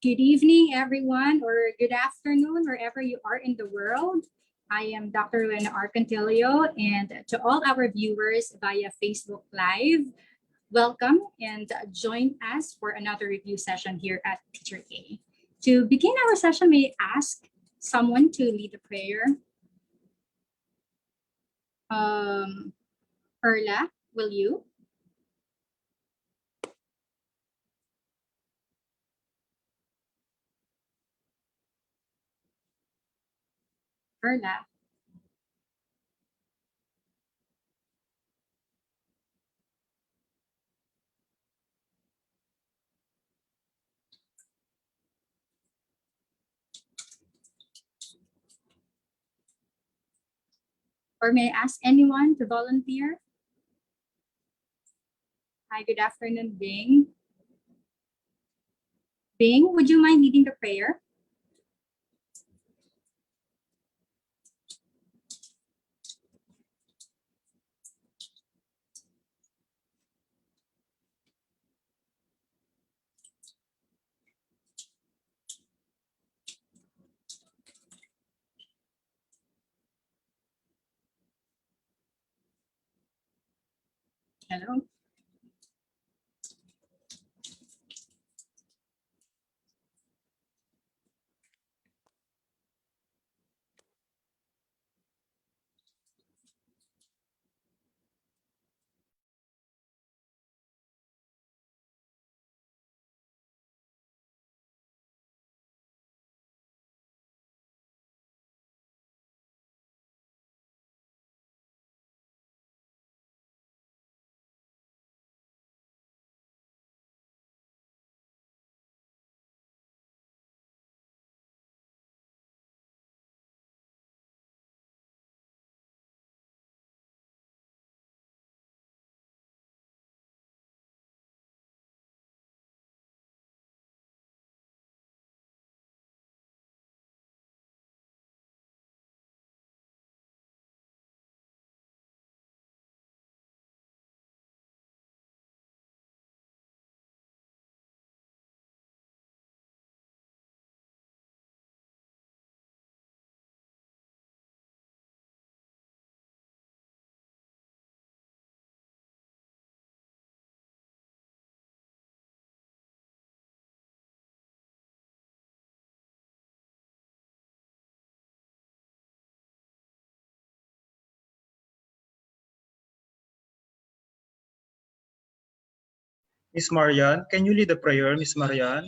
Good evening, everyone, or good afternoon, wherever you are in the world. I am Dr. Owen Contillo, and to all our viewers via Facebook Live, welcome and join us for another review session here at Teacher A. To begin our session, may I ask someone to lead the prayer? Erla, will you? Erla. Or may I ask anyone to volunteer? Hi, good afternoon, Bing. Bing, would you mind leading the prayer? Hello. Miss Marian, can you lead the prayer, Miss Marian?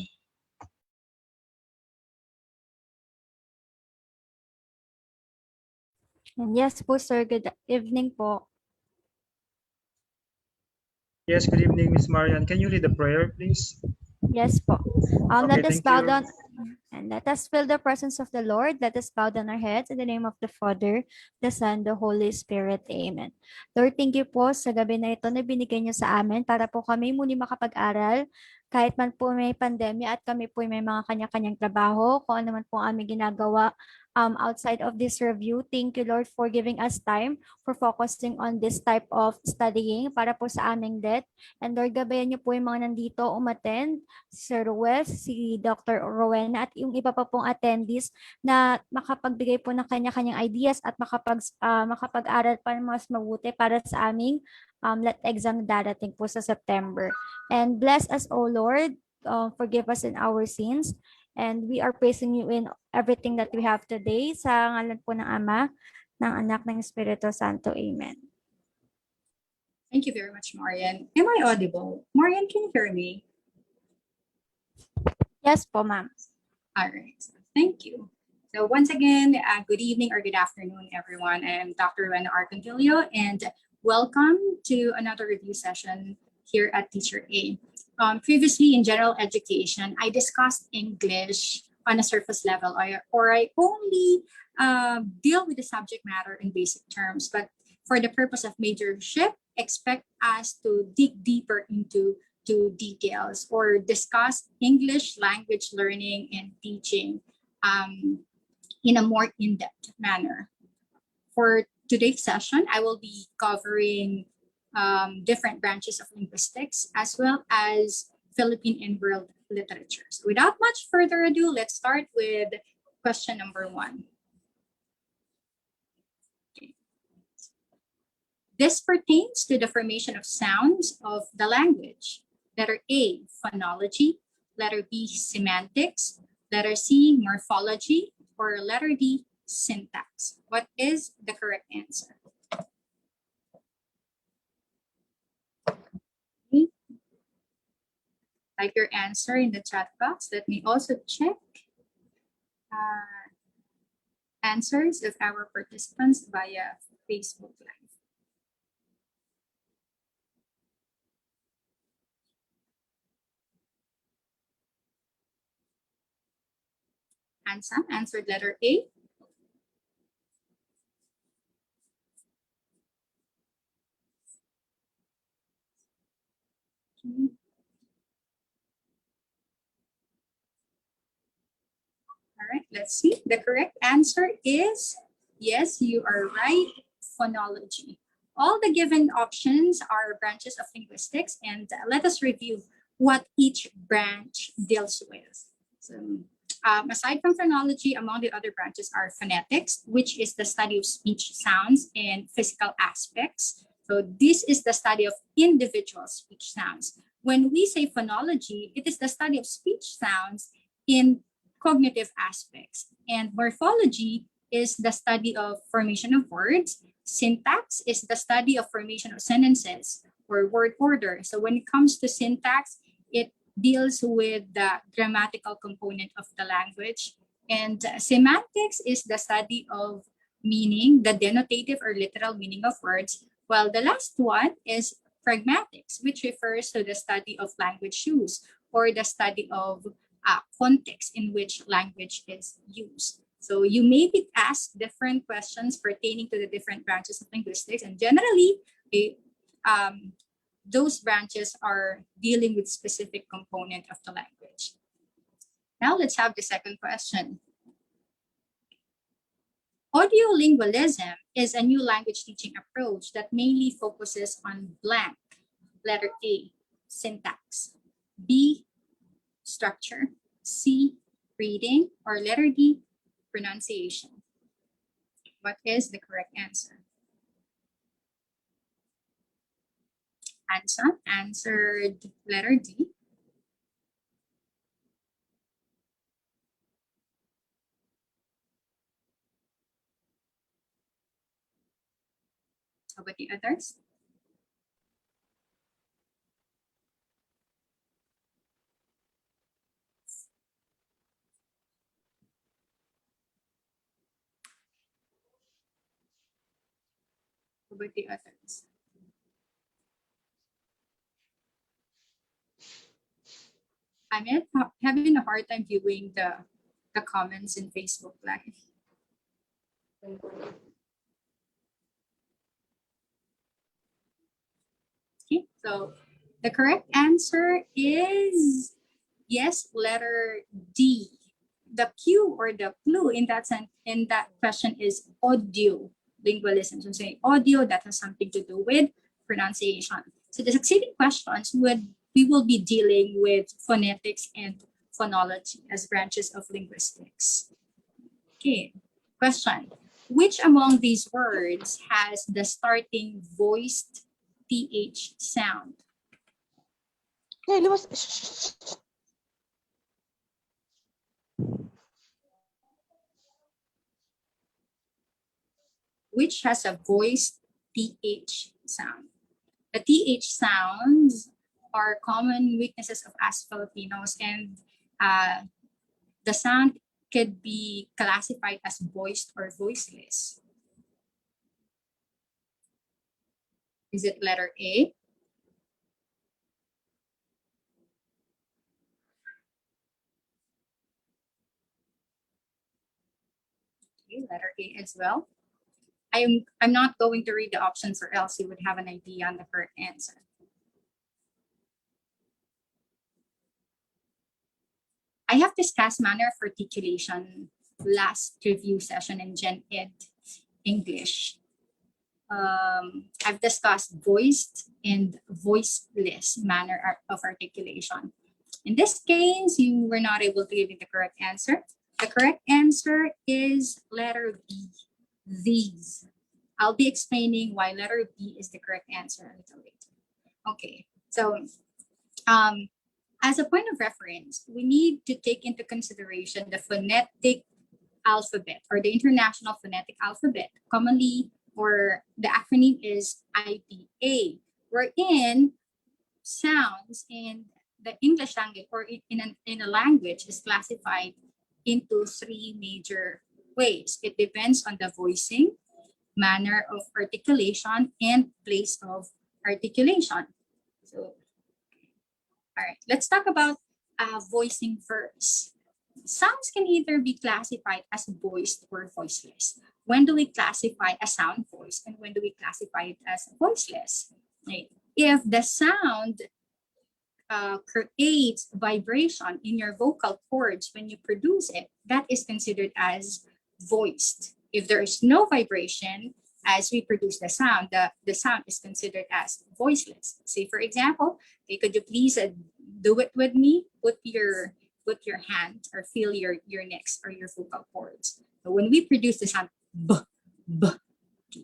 Yes po, sir. Good evening po. Yes, good evening, Miss Marian. Can you lead the prayer, please? Yes po. Okay, Let us thank bow you. down and let us feel the presence of the Lord. Let us bow down our heads in the name of the Father, the Son, the Holy Spirit. Amen. Lord, thank you po sa gabi na ito na binigay niyo sa amin para po kami muli makapag-aral kahit man po may pandemya at kami po may mga kanya-kanyang trabaho, kung ano man po aming ginagawa outside of this review. Thank you, Lord, for giving us time for focusing on this type of studying para po sa aming debt. And Lord, gabayan niyo po yung mga nandito umattend, si Sir Ruel, si Dr. Rowena, at yung iba pa pong attendees na makapagbigay po ng kanya-kanyang ideas at makapag-aral pa ng mas mabuti para sa aming let exam na darating po sa September. And bless us, O Lord, forgive us in our sins. And we are praising you in everything that we have today. Sa ngalan po ng Ama, ng Anak, ng Espiritu Santo. Amen. Thank you very much, Marian. Am I audible? Marian, can you hear me? Yes po, ma'am. All right. Thank you. So once again, good evening or good afternoon, everyone. I am Dr. Owen Contillo, and welcome to another review session here at Teacher A. Previously in general education, I discussed English on a surface level, or I only deal with the subject matter in basic terms. But for the purpose of majorship, expect us to dig deeper into details or discuss English language learning and teaching in a more in-depth manner. For today's session, I will be covering different branches of linguistics as well as Philippine and world literature. So without much further ado, let's start with question number 1. Okay. This pertains to the formation of sounds of the language. Letter A, phonology. Letter B, semantics. Letter C, morphology. Or letter D, syntax. What is the correct answer? Okay. Type your answer in the chat box. Let me also check answers of our participants via Facebook Live. Ansam answered letter A. Okay. All right, let's see. The correct answer is yes, you are right, phonology. All the given options are branches of linguistics, and let us review what each branch deals with. So, aside from phonology, among the other branches are phonetics, which is the study of speech sounds and physical aspects. So this is the study of individual speech sounds. When we say phonology, it is the study of speech sounds in cognitive aspects. And morphology is the study of formation of words. Syntax is the study of formation of sentences or word order. So when it comes to syntax, it deals with the grammatical component of the language. And semantics is the study of meaning, the denotative or literal meaning of words. While the last one is pragmatics, which refers to the study of language use or the study of context in which language is used. So you may be asked different questions pertaining to the different branches of linguistics, and generally, those branches are dealing with specific component of the language. Now let's have the second question. Audiolingualism is a new language teaching approach that mainly focuses on blank. Letter A, syntax. B, structure. C, reading. Or letter D, pronunciation. What is the correct answer? Answer answered letter D. How about the others? How about the others? I'm having a hard time viewing the comments in Facebook Live. Okay, so the correct answer is yes, letter D. The cue or the clue in that question is audio lingualism. So say audio, that has something to do with pronunciation. So the succeeding questions we will be dealing with phonetics and phonology as branches of linguistics. Okay, question. Which among these words has the starting voiced TH sound? Hey, Lewis. Which has a voiced TH sound? The TH sounds are common weaknesses of us Filipinos, and the sound could be classified as voiced or voiceless. Is it letter A? Okay, letter A as well. I'm not going to read the options, or else you would have an idea on the correct answer. I have discussed manner of articulation last review session in Gen Ed English. I've discussed voiced and voiceless manner of articulation. In this case, you were not able to give me the correct answer. The correct answer is letter B, these. I'll be explaining why letter B is the correct answer a little later. Okay, so as a point of reference, we need to take into consideration the phonetic alphabet or the International Phonetic Alphabet, commonly, or the acronym is IPA, wherein sounds in the English language or in a language is classified into three major ways. It depends on the voicing, manner of articulation, and place of articulation. So, all right, let's talk about voicing first. Sounds can either be classified as voiced or voiceless. When do we classify a sound voice and when do we classify it as voiceless? Right? If the sound creates vibration in your vocal cords when you produce it, that is considered as voiced. If there is no vibration as we produce the sound, the sound is considered as voiceless. Say, for example, okay, could you please do it with me? Put your hand or feel your necks or your vocal cords. So when we produce the sound b, b,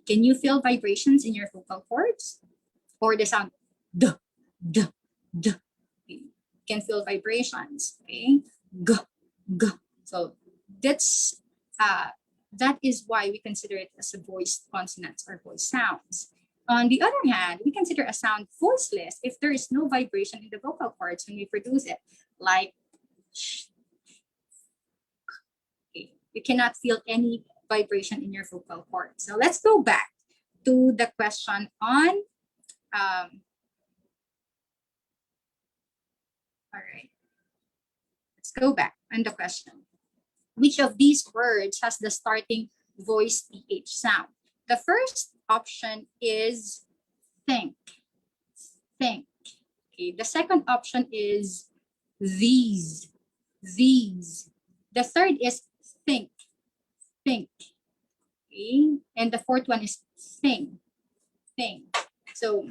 can you feel vibrations in your vocal cords? Or the sound d, d, d. You can feel vibrations. Okay, g, g. So that's that is why we consider it as a voiced consonants or voiced sounds. On the other hand, we consider a sound voiceless if there is no vibration in the vocal cords when we produce it, like okay, you cannot feel any vibration in your vocal cords. So let's go back to the question on all right, let's go back on the question. Which of these words has the starting voice TH sound? The first option is think. Think. Okay. The second option is these. These. The third is think. Think. Okay. And the fourth one is thing. Thing. So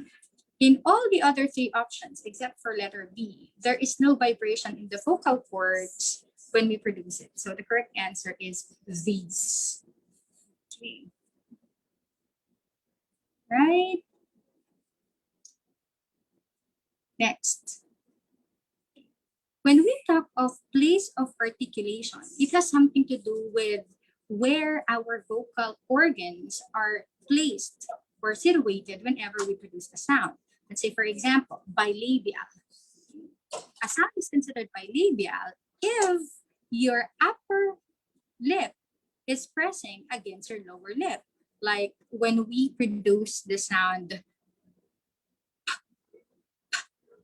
in all the other three options, except for letter B, there is no vibration in the vocal cords when we produce it. So the correct answer is these. Okay. Right? Next. When we talk of place of articulation, it has something to do with where our vocal organs are placed or situated whenever we produce a sound. Let's say, for example, bilabial. A sound is considered bilabial if your upper lip is pressing against your lower lip. Like when we produce the sound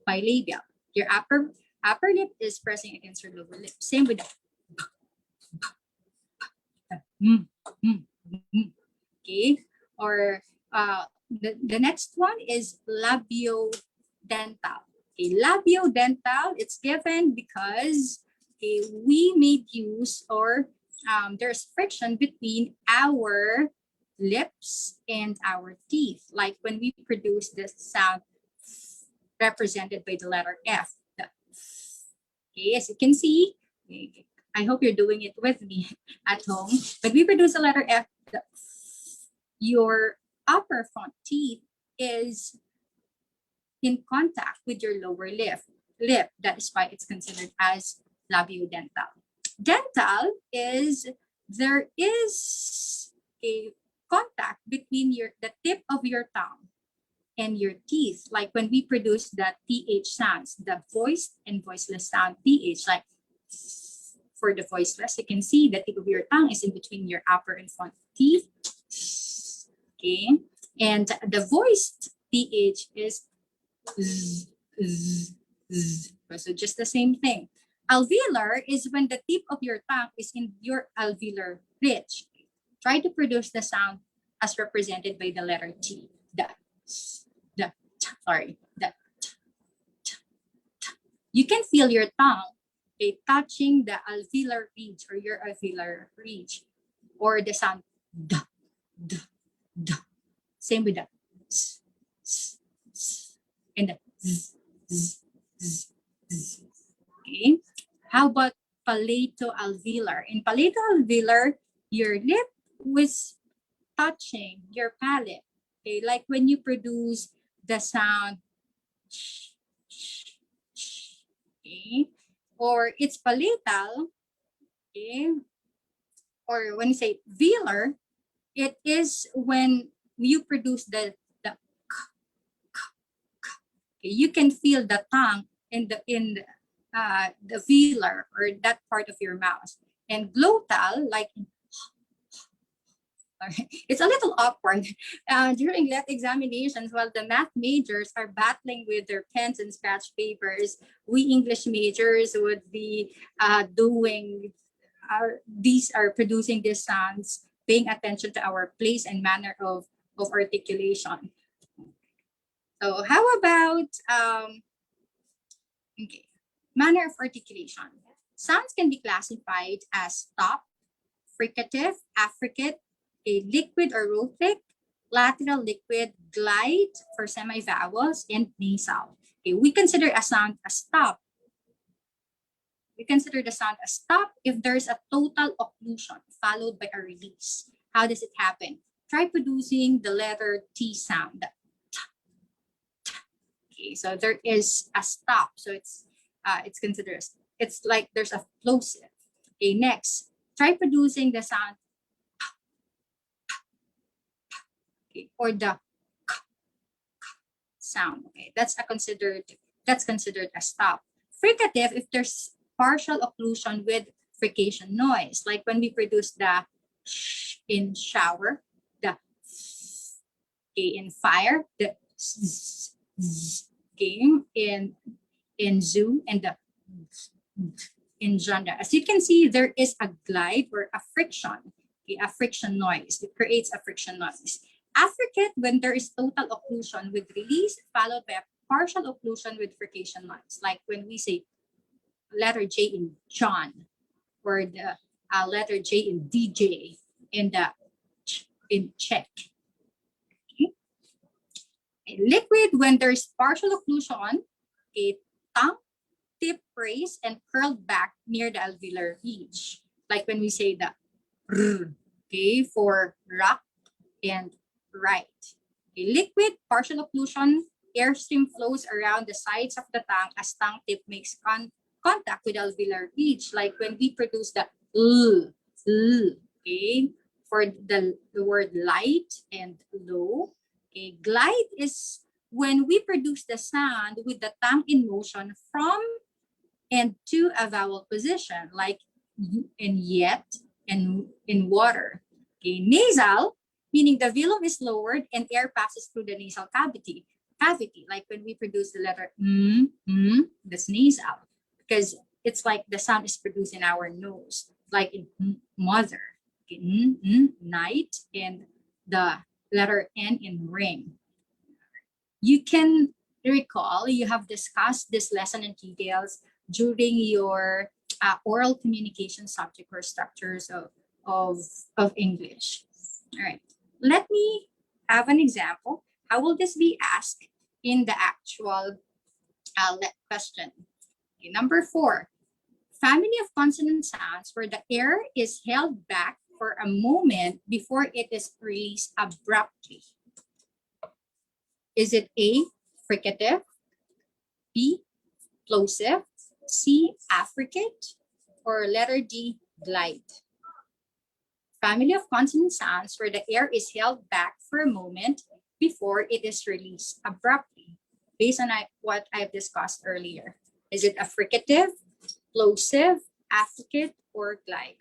bilabial, your upper lip is pressing against your lower lip. Same with the okay. Or the next one is labiodental. Okay, labiodental, it's given because okay, we made use or there's friction between our lips and our teeth. Like when we produce the sound represented by the letter F. Okay, as you can see, I hope you're doing it with me at home. When we produce the letter F, your upper front teeth is in contact with your lower lip. That is why it's considered as labiodental. Dental is there is a contact between the tip of your tongue and your teeth. Like when we produce the TH sounds, the voiced and voiceless sound TH, like for the voiceless, you can see the tip of your tongue is in between your upper and front teeth. Okay. And the voiced TH is z, z, z. So just the same thing. Alveolar is when the tip of your tongue is in your alveolar ridge. Try to produce the sound as represented by the letter T. You can feel your tongue touching the alveolar ridge or your alveolar ridge, or the sound d, d, d. Same with that. And the z, z, z, z. Okay. How about palato-alveolar? In palato-alveolar, your lip was touching your palate. Okay, like when you produce the sound sh, sh, sh, okay, or it's palatal, okay, or when you say velar, it is when you produce the okay, you can feel the tongue in the velar or that part of your mouth. And glottal, like it's a little awkward during let examinations while the math majors are battling with their pens and scratch papers. We English majors would be doing these are producing these sounds, paying attention to our place and manner of articulation. So how about okay, manner of articulation? Sounds can be classified as stop, fricative, affricate, a liquid or rothic, lateral liquid, glide for semi-vowels, and nasal. Okay, we consider a sound a stop. We consider the sound a stop if there's a total occlusion followed by a release. How does it happen? Try producing the letter T sound. Okay, so there is a stop. So it's considered it's like there's a plosive. Okay, next, try producing the sound okay, or the sound. Okay, that's considered a stop. Fricative if there's partial occlusion with frication noise, like when we produce the sh in shower, the okay, in fire, the okay, in zoo, and the in genre. As you can see, there is a glide or a friction, okay, a friction noise. It creates a friction noise. Affricate when there is total occlusion with release followed by a partial occlusion with frication noise, like when we say letter J in John or the letter J in DJ in the in check. Okay. Liquid when there's partial occlusion, okay, tongue tip raised and curled back near the alveolar ridge, like when we say the r, okay, for rock and right. Okay, liquid partial occlusion, airstream flows around the sides of the tongue as tongue tip makes contact with alveolar ridge, like when we produce the okay, for the word light and low. Okay, glide is when we produce the sound with the tongue in motion from and to a vowel position, like in yet and in water. Okay, nasal, meaning the velum is lowered and air passes through the nasal cavity, like when we produce the letter that's nasal, because it's like the sound is produced in our nose, like in mother, okay, night, and the letter N in ring. You can recall you have discussed this lesson in details during your oral communication subject or structures of English. All right, let me have an example. How will this be asked in the actual question? Okay, number 4, family of consonant sounds where the air is held back for a moment before it is released abruptly. Is it A, fricative, B, plosive, C, affricate, or letter D, glide? Family of consonant sounds where the air is held back for a moment before it is released abruptly, based on what I've discussed earlier. Is it affricative, plosive, affricate, or glide?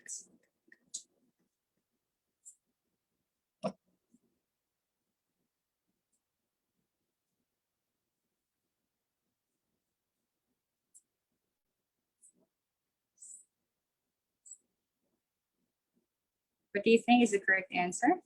What do you think is the correct answer?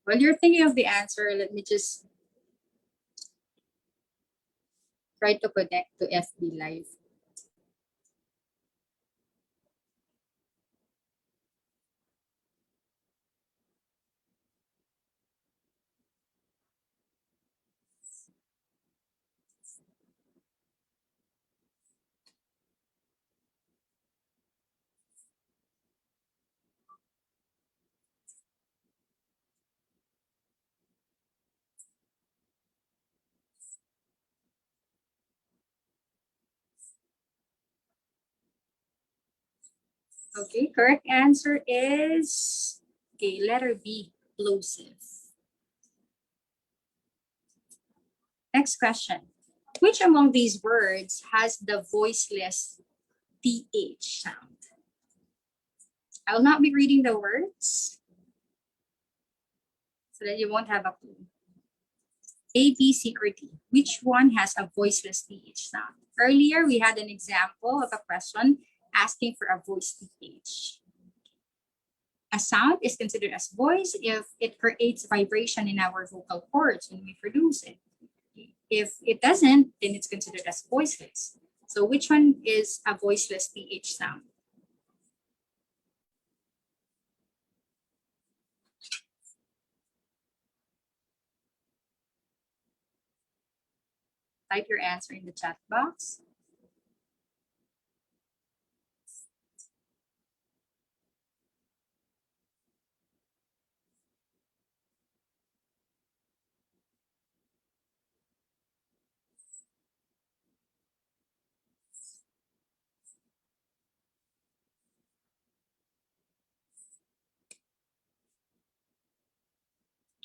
While you're thinking of the answer, let me just try to connect to FB Live. Okay, correct answer is letter B, plosive. Next question. Which among these words has the voiceless TH sound? I will not be reading the words so that you won't have a clue. A, B, C, or D. Which one has a voiceless TH sound? Earlier, we had an example of a question asking for a voice TH. A sound is considered as voice if it creates vibration in our vocal cords when we produce it. If it doesn't, then it's considered as voiceless. So which one is a voiceless TH sound? Type your answer in the chat box.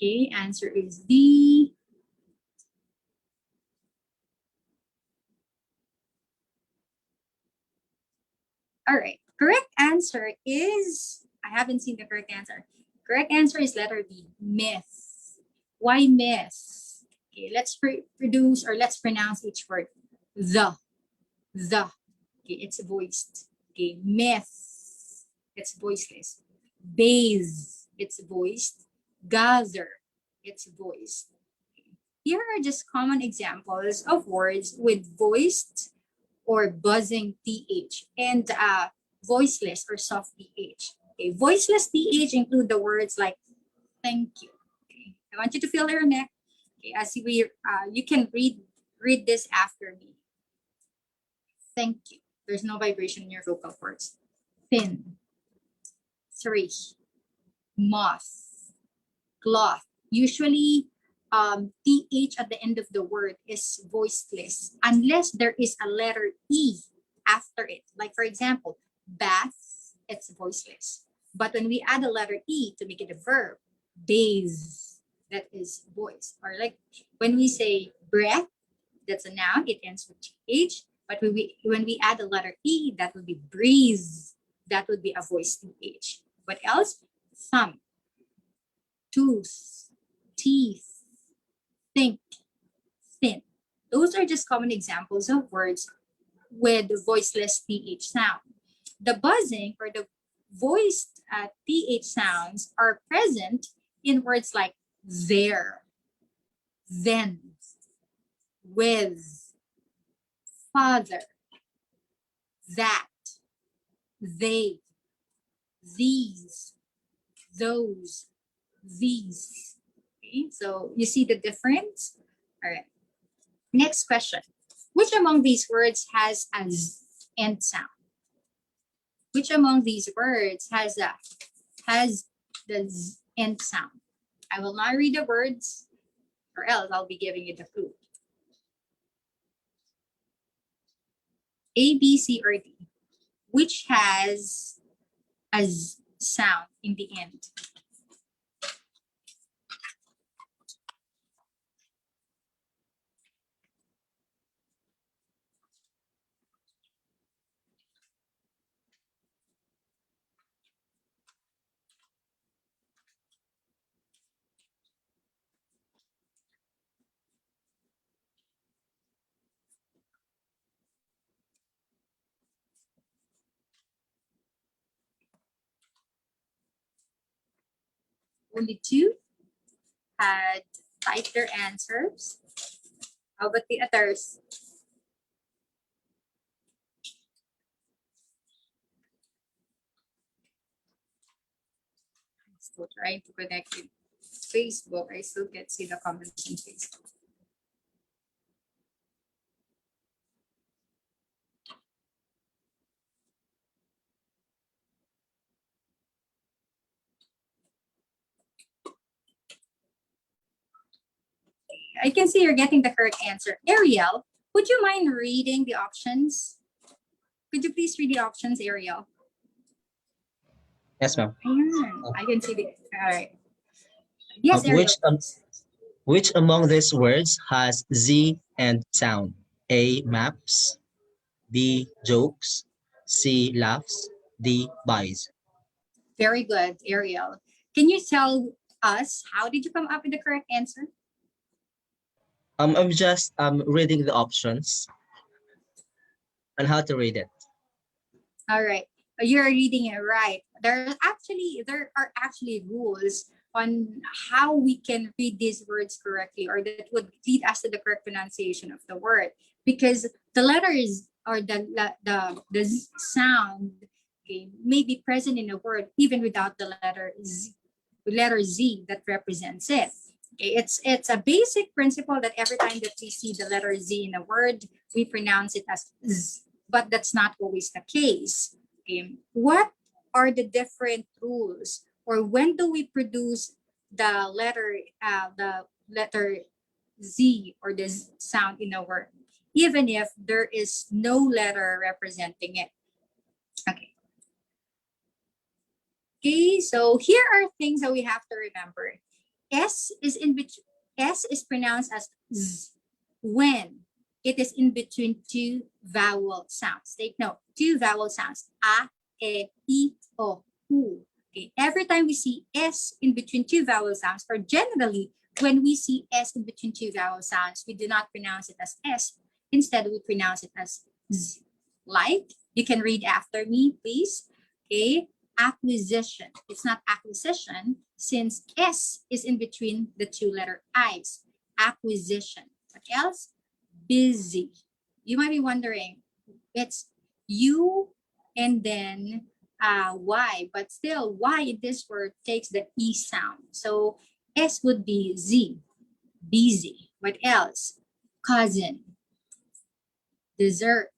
Okay, answer is D. All right, correct answer is, I haven't seen the correct answer. Correct answer is letter B, myth. Why myth? Okay, let's produce or let's pronounce each word. The. Okay, it's voiced. Okay, myth, it's voiceless. Bathe, it's voiced. Gather, it's voiced. Here are just common examples of words with voiced or buzzing TH and voiceless or soft TH. Okay, voiceless TH include the words like thank you. Okay, I want you to feel your neck. Okay, as you can read this after me. Thank you. There's no vibration in your vocal cords. Thin. 3. Moth. Cloth. Usually, TH at the end of the word is voiceless unless there is a letter E after it. Like for example, bath, it's voiceless. But when we add a letter E to make it a verb, bathe, that is voice. Or like when we say breath, that's a noun, it ends with TH. But when we add a letter E, that would be breathe. That would be a voice TH. What else? Thumb, tooth, teeth, think, thin. Those are just common examples of words with voiceless TH sound. The buzzing or the voiced TH sounds are present in words like there, then, with, father, that, they, these, those, these. Okay, so you see the difference? All right. Next question. Which among these words has a z end sound? Which among these words has the z end sound? I will not read the words or else I'll be giving you the clue. A, B, C, or D. Which has a z sound in the end? Only 2 had typed their answers. How about the others? So trying to connect with Facebook. I still can't see the comments in Facebook. I can see you're getting the correct answer. Ariel, would you mind reading the options? Could you please read the options, Ariel? Yes, ma'am. Ayan, I can see the. All right. Yes, Um, Ariel. which um, which among these words has Z and sound? A. Maps. B. Jokes. C. Laughs. D. Buys. Very good, Ariel. Can you tell us how did you come up with the correct answer? I'm just reading the options on how to read it. All right. You're reading it right. There are actually rules on how we can read these words correctly, or that would lead us to the correct pronunciation of the word. Because the letters or the sound, okay, may be present in a word even without the letter Z that represents it. Okay, it's a basic principle that every time that we see the letter Z in a word, we pronounce it as Z, but that's not always the case. What are the different rules, or when do we produce the letter Z or the sound in a word, even if there is no letter representing it? Okay. Okay, so here are things that we have to remember. S is in between. S is pronounced as Z when it is in between two vowel sounds. Take note, two vowel sounds. A, E, I, O, U. Okay, every time we see S in between two vowel sounds, or generally when we see S in between two vowel sounds, we do not pronounce it as S. Instead, we pronounce it as Z. Like, you can read after me, please. Okay, acquisition. It's not acquisition since S is in between the two letter I's. Acquisition. What else? Busy. You might be wondering, it's U and then Y, but still Y in this word takes the E sound. So S would be Z, busy. What else? Cousin, dessert,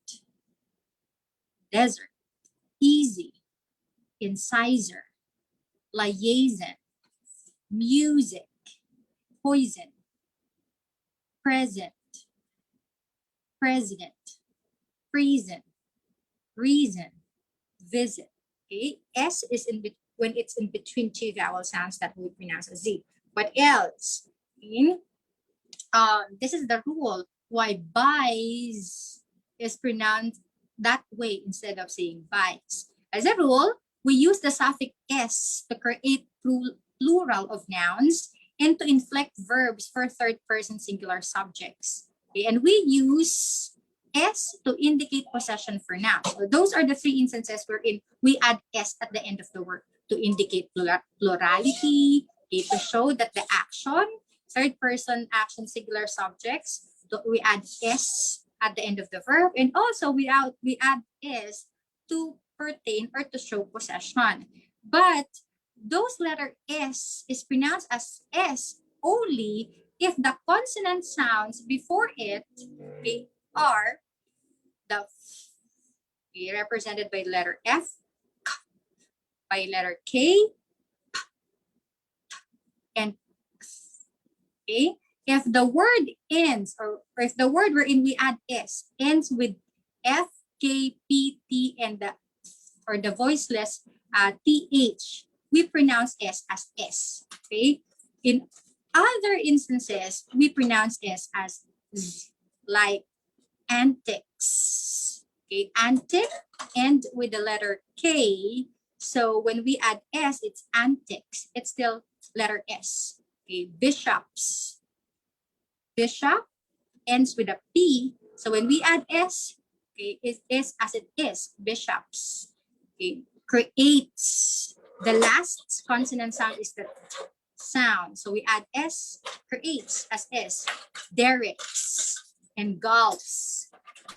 desert, easy, incisor, liaison, music, poison, present, president, reason, reason, visit. Okay, S is when it's in between two vowel sounds that we pronounce as Z. What else? This is the rule why buys is pronounced that way instead of saying buys. As a rule, we use the suffix S to create plural of nouns and to inflect verbs for third person singular subjects. Okay, and we use S to indicate possession for nouns. So those are the three instances wherein we add S at the end of the word to indicate plurality, okay, to show that the action, third person action singular subjects, we add S at the end of the verb, and also we add S to pertain or to show possession. But those letter S is pronounced as S only if the consonant sounds before it, okay, are the represented by letter F, by letter K, and okay. If the word ends, or if the word wherein we add S ends with F, K, P, T, and the voiceless TH, we pronounce S as S. Okay. In other instances, we pronounce S as Z, like antics. Okay, antic end with the letter K. So when we add S, it's antics. It's still letter S. Okay, bishops. Bishop ends with a P. So when we add S, okay, it is as it is, bishops. Okay, creates. The last consonant sound is the T sound. So we add S, creates as S. Derricks, engulfs,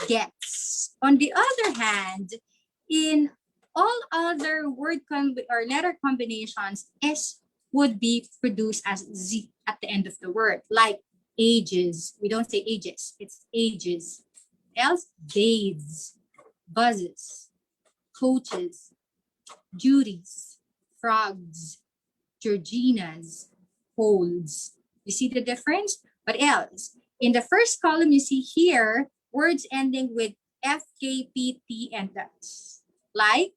gets. On the other hand, in all other word or letter combinations, S would be produced as Z at the end of the word, like ages. We don't say ages, it's ages. Else, days, buzzes, coaches, Judies, frogs, Georginas, holds. You see the difference? What else? In the first column, you see here words ending with F, K, P, T, and S. Like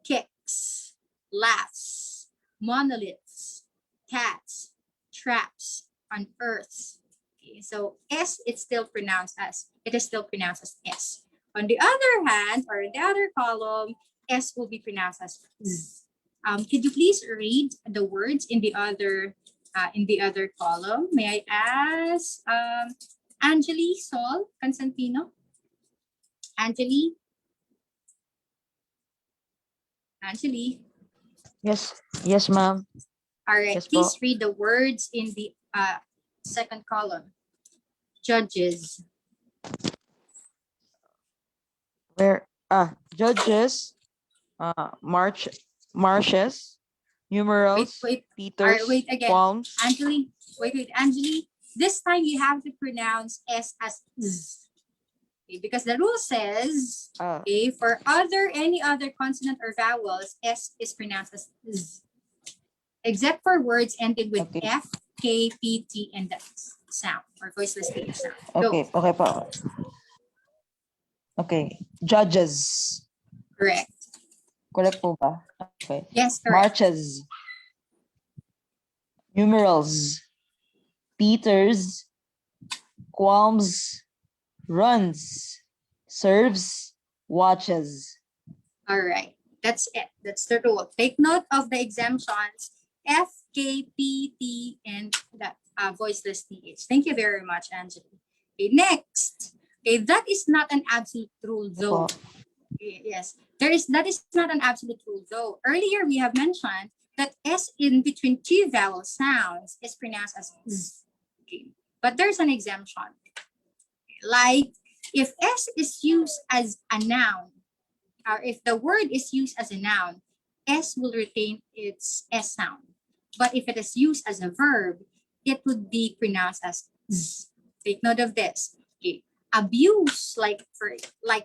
kicks, laughs, monoliths, cats, traps, unearths. Okay, so S, it is still pronounced as S. On the other hand, or in the other column, S will be pronounced as Z. Could you please read the words in the other column? May I ask Angeli, Sol, Constantino? Angeli? Angeli? Yes, ma'am. All right, Yes, please po. read the words in the second column. Judges, Where judges, marshes, numerals, wait. All Peters, right, wait again. qualms. Angeli, wait, Angeli. This time you have to pronounce S as Z. Okay, because the rule says, Uh, okay, for any other consonant or vowels, S is pronounced as Z. Except for words ending with Okay. F, K, P, T, and the sound or voiceless T sound. okay, Go. okay po. Okay. Judges. Correct. Correct po ba? Okay. Yes, correct. Marches, numerals, Peters, qualms, runs, serves, watches. All right. That's it. That's the rule. Take note of the exemptions F, K, P, T, and the voiceless TH. Thank you very much, Angeli. Okay, next. Okay, that is not an absolute rule though. Opo. Yes, that is not an absolute rule though. Earlier we have mentioned that S in between two vowel sounds is pronounced as Z. Okay. But there's an exemption. Like if S is used as a noun, or if the word is used as a noun, S will retain its S sound. But if it is used as a verb, it would be pronounced as Z. Take note of this. Okay. Abuse, like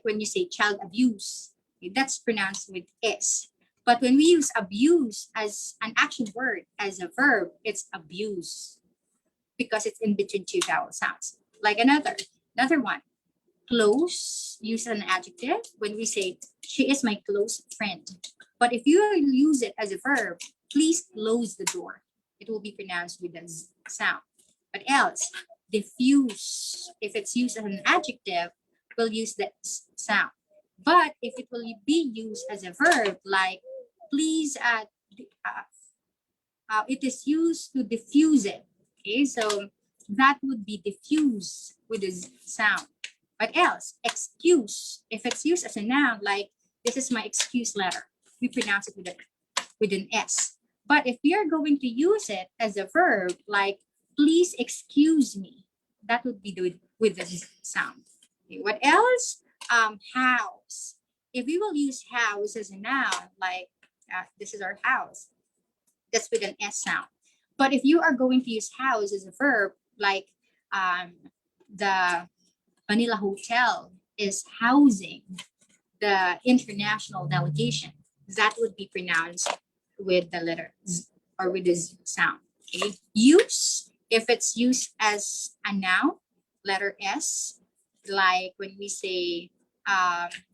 when you say child abuse, okay, that's pronounced with S. But when we use abuse as an action word, as a verb, it's abuse because it's in between two vowel sounds. Like another one. Close, use an adjective when we say she is my close friend. But if you use it as a verb, please close the door. It will be pronounced with a Z sound. What else? Diffuse. If it's used as an adjective, we'll use the S sound. But if it will be used as a verb, like please, it is used to diffuse it. Okay, so that would be diffuse with a Z sound. What else? Excuse. If it's used as a noun, like this is my excuse letter, we pronounce it with an S. But if we are going to use it as a verb, like please excuse me, that would be with the sound. Okay, what else? House. If we will use house as a noun, like this is our house, that's with an S sound. But if you are going to use house as a verb, like the Manila Hotel is housing the international delegation, that would be pronounced with the letter Z or with the Z sound. Okay. Use, if it's used as a noun, letter S, like when we say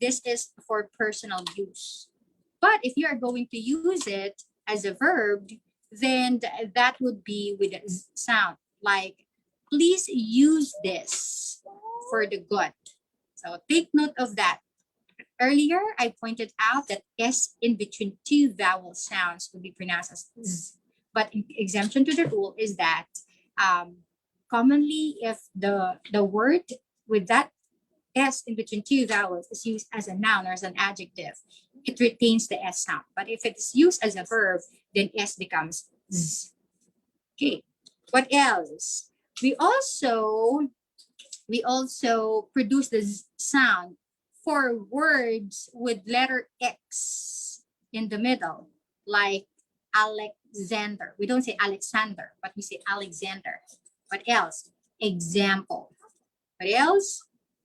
this is for personal use. But if you are going to use it as a verb, then that would be with a Z sound, like please use this for the good. So take note of that. Earlier, I pointed out that S in between two vowel sounds would be pronounced as Z. But exemption to the rule is that commonly if the word with that S in between two vowels is used as a noun or as an adjective, it retains the S sound. But if it's used as a verb, then S becomes Z. Okay, what else? We also produce the Z sound for words with letter X in the middle, like Alexander. We don't say Alexander, but we say Alexander. What else? Example. What else?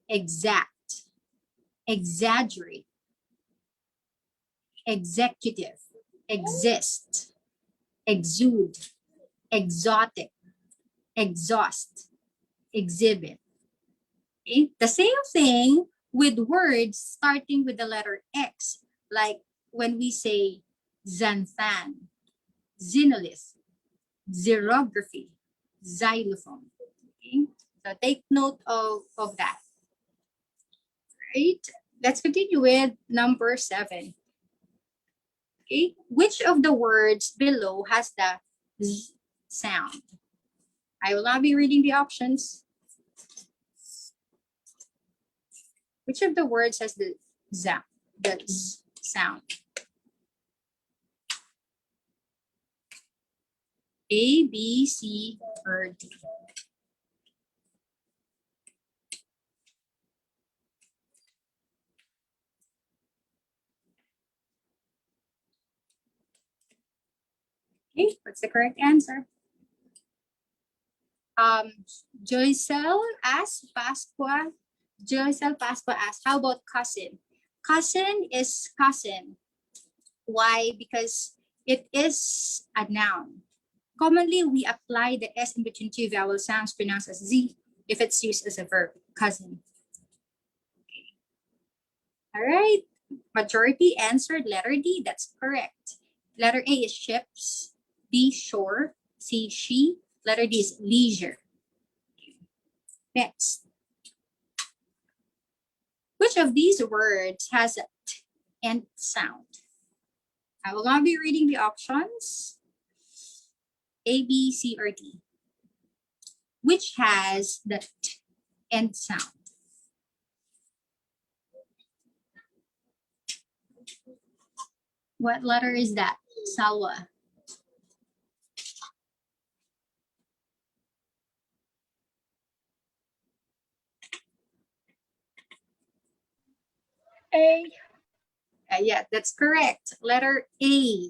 Exact. Exaggerate. Executive. Exist. Exude. Exotic. Exhaust. Exhibit. Okay? The same thing with words starting with the letter X, like when we say xanthan, xenolith, xerography, xylophone. Okay? So take note of that. Right? Let's continue with number 7. Okay? Which of the words below has the Z sound? I will not be reading the options. Which of the words has the Z sound? A, B, C, or D? Okay, what's the correct answer? Joycel asks, Joycel Pasqua asks, how about cousin? Cousin is cousin. Why? Because it is a noun. Commonly, we apply the S in between two vowel sounds pronounced as Z if it's used as a verb, cousin. Okay. All right. Majority answered letter D. That's correct. Letter A is ships, B, shore, C, she. Letter D is leisure. Next. Which of these words has a T and sound? I will not be reading the options. A, B, C, or D. Which has the T and sound? What letter is that? Salwa. A. Yeah, that's correct. Letter A.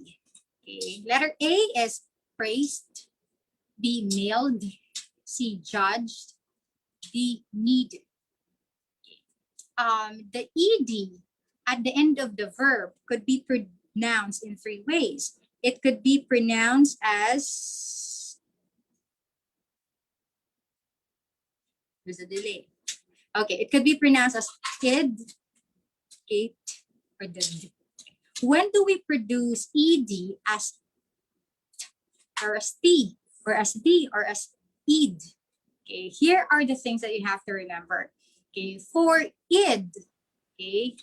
Okay. Letter A is praised, B, mailed, C, judged, D, needed. The ed at the end of the verb could be pronounced in 3 ways. It could be pronounced as, there's a delay. Okay, it could be pronounced as id, it, or the d. When do we produce ed as t, or as t, or as d, or as id? Okay, here are the things that you have to remember. Okay, for id, okay,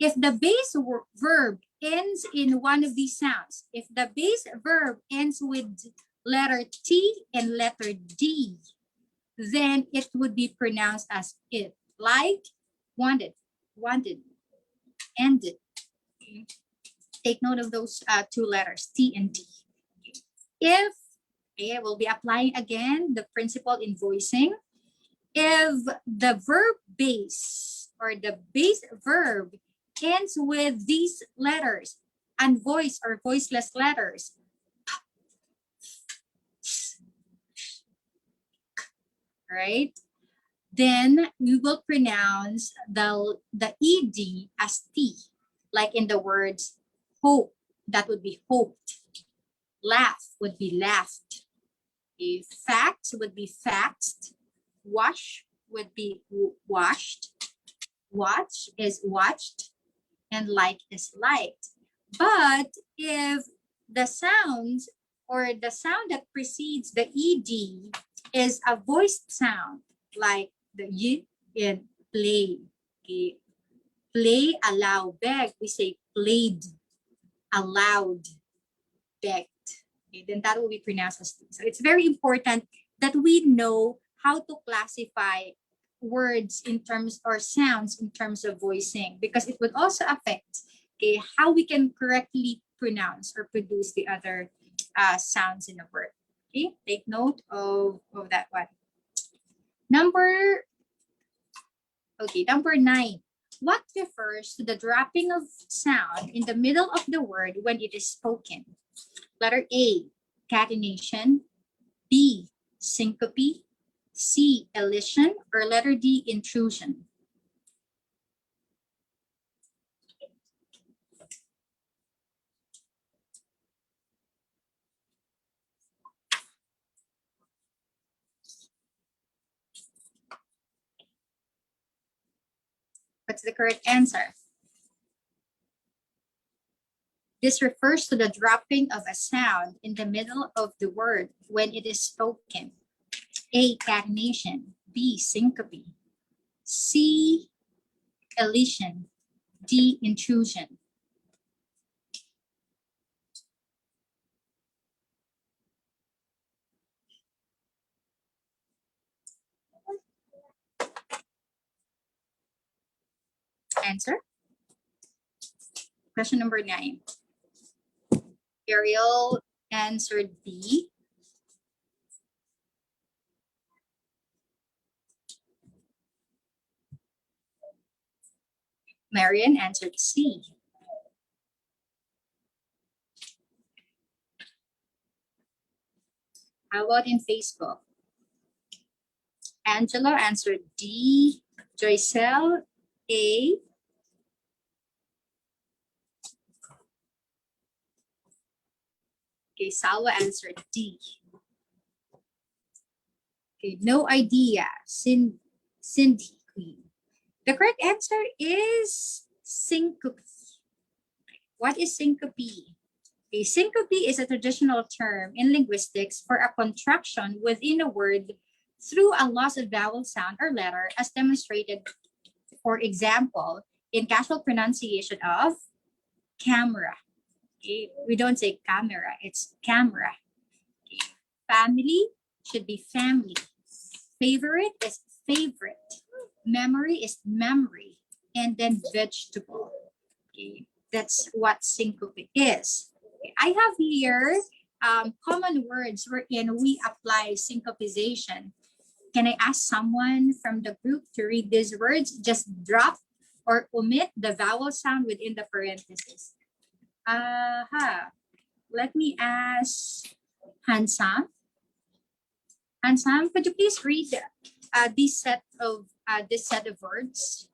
if the base verb ends in one of these sounds, if the base verb ends with letter T and letter D, then it would be pronounced as it, like wanted, ended. Okay. Take note of those 2 letters, T and D. If, okay, we'll be applying again the principle in voicing. If the verb base or the base verb ends with these letters, unvoiced or voiceless letters, right? Then we will pronounce the ed as t, like in the words hope, that would be hoped. Laugh would be laughed. Okay, facts would be faxed. Wash would be washed. Watch is watched. And like is liked. But if the sounds or the sound that precedes the ed is a voiced sound, like the y in play. Okay. Play, allow, beg. We say played, allowed, begged. Okay, then that will be pronounced as T. So it's very important that we know how to classify words in terms or sounds in terms of voicing, because it would also affect, okay, how we can correctly pronounce or produce the other sounds in a word. Okay, take note of that one. Number 9. What refers to the dropping of sound in the middle of the word when it is spoken? Letter A, catenation. B, syncope. C, elision. Or letter D, intrusion. What's the correct answer? This refers to the dropping of a sound in the middle of the word when it is spoken. A, catenation. B, syncope. C, elision. D, intrusion. Answer. Question number 9. Ariel answered B. Marian answered C. How about in Facebook? Angelo answered D. Joycel, A. Okay, Salwa answered D. Okay, no idea. Cindy Queen. The correct answer is syncope. What is syncope? A syncope is a traditional term in linguistics for a contraction within a word through a loss of vowel sound or letter, as demonstrated, for example, in casual pronunciation of camera. Okay, we don't say camera, it's camera. Okay. Family should be family. Favorite is favorite. Memory is memory. And then vegetable. Okay, that's what syncope is. Okay. I have here common words wherein we apply syncopization. Can I ask someone from the group to read these words? Just drop or omit the vowel sound within the parentheses. Let me ask Hansam. Hansam, could you please read this set of words?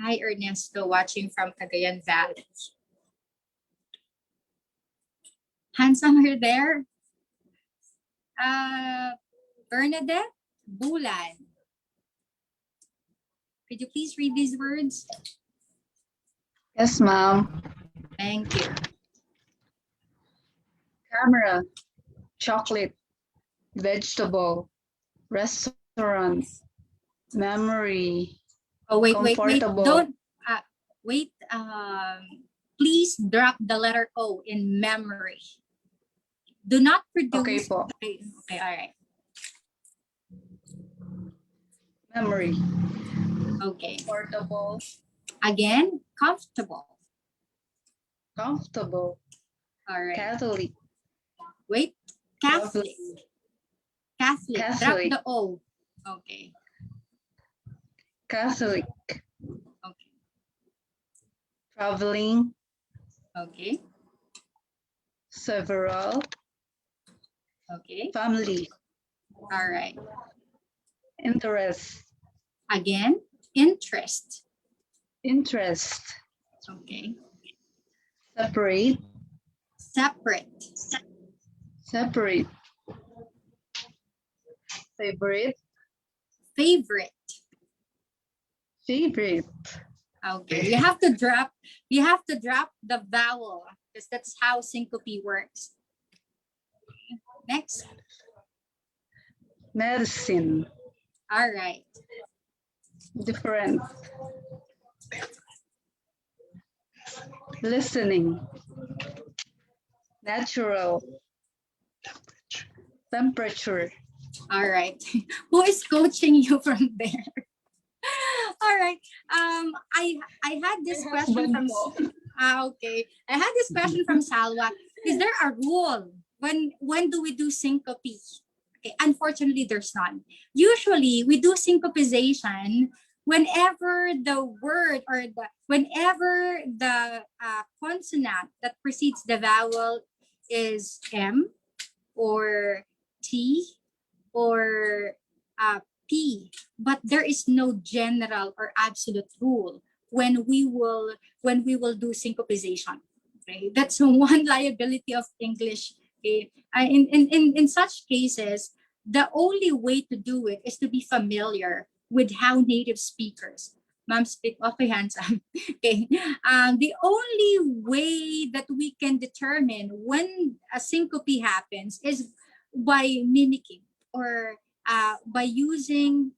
Hi, Ernesto, watching from Cagayan Valley. Hansam, are you there? Bernadette, Bulan. Could you please read these words? Yes, ma'am. Thank you. Camera, chocolate, vegetable, restaurant, memory, Oh, wait. comfortable. Don't, wait. Please drop the letter O in memory. Do not produce. Okay po. Okay, all right. Memory, Okay. portable, Again, comfortable. comfortable, All right. Catholic, Wait. Catholic. Catholic. Drop Catholic. the O. Okay. Catholic, Okay. traveling, Okay. several, Okay. family, All right. interest, Again, interest. interest, Okay. separate, Separate. separate, favorite, Favorite. favorite, Okay. You have to drop the vowel because that's how syncope works. Okay. Next. medicine, All right. different, listening, natural, temperature, All right. Who is coaching you from there? All right. I had this question from okay. I had this question from Salwa. Is there a rule when do we do syncope? Okay, unfortunately, there's none. Usually, we do syncopization whenever the word or whenever the consonant that precedes the vowel is M or T or P, but there is no general or absolute rule when we will do syncopization. Okay, that's one liability of English. Okay, in such cases, the only way to do it is to be familiar with how native speakers. Ma'am, speak. Okay, handsome. Okay. The only way that we can determine when a syncope happens is by mimicking or by using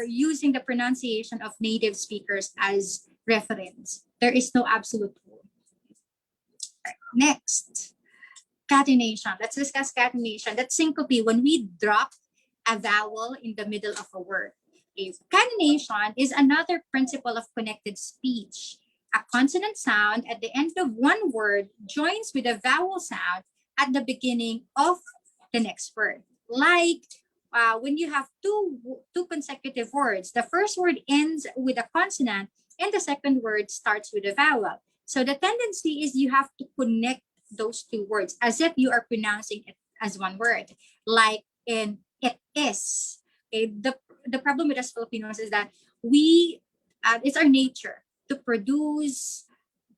using the pronunciation of native speakers as reference. There is no absolute rule. Next, catenation. Let's discuss catenation. That's syncope when we drop a vowel in the middle of a word. Okay. Catenation is another principle of connected speech. A consonant sound at the end of one word joins with a vowel sound at the beginning of the next word. Like when you have two consecutive words, the first word ends with a consonant and the second word starts with a vowel. So the tendency is you have to connect those two words as if you are pronouncing it as one word, like in it is. Okay, the problem with us Filipinos is that it's our nature to produce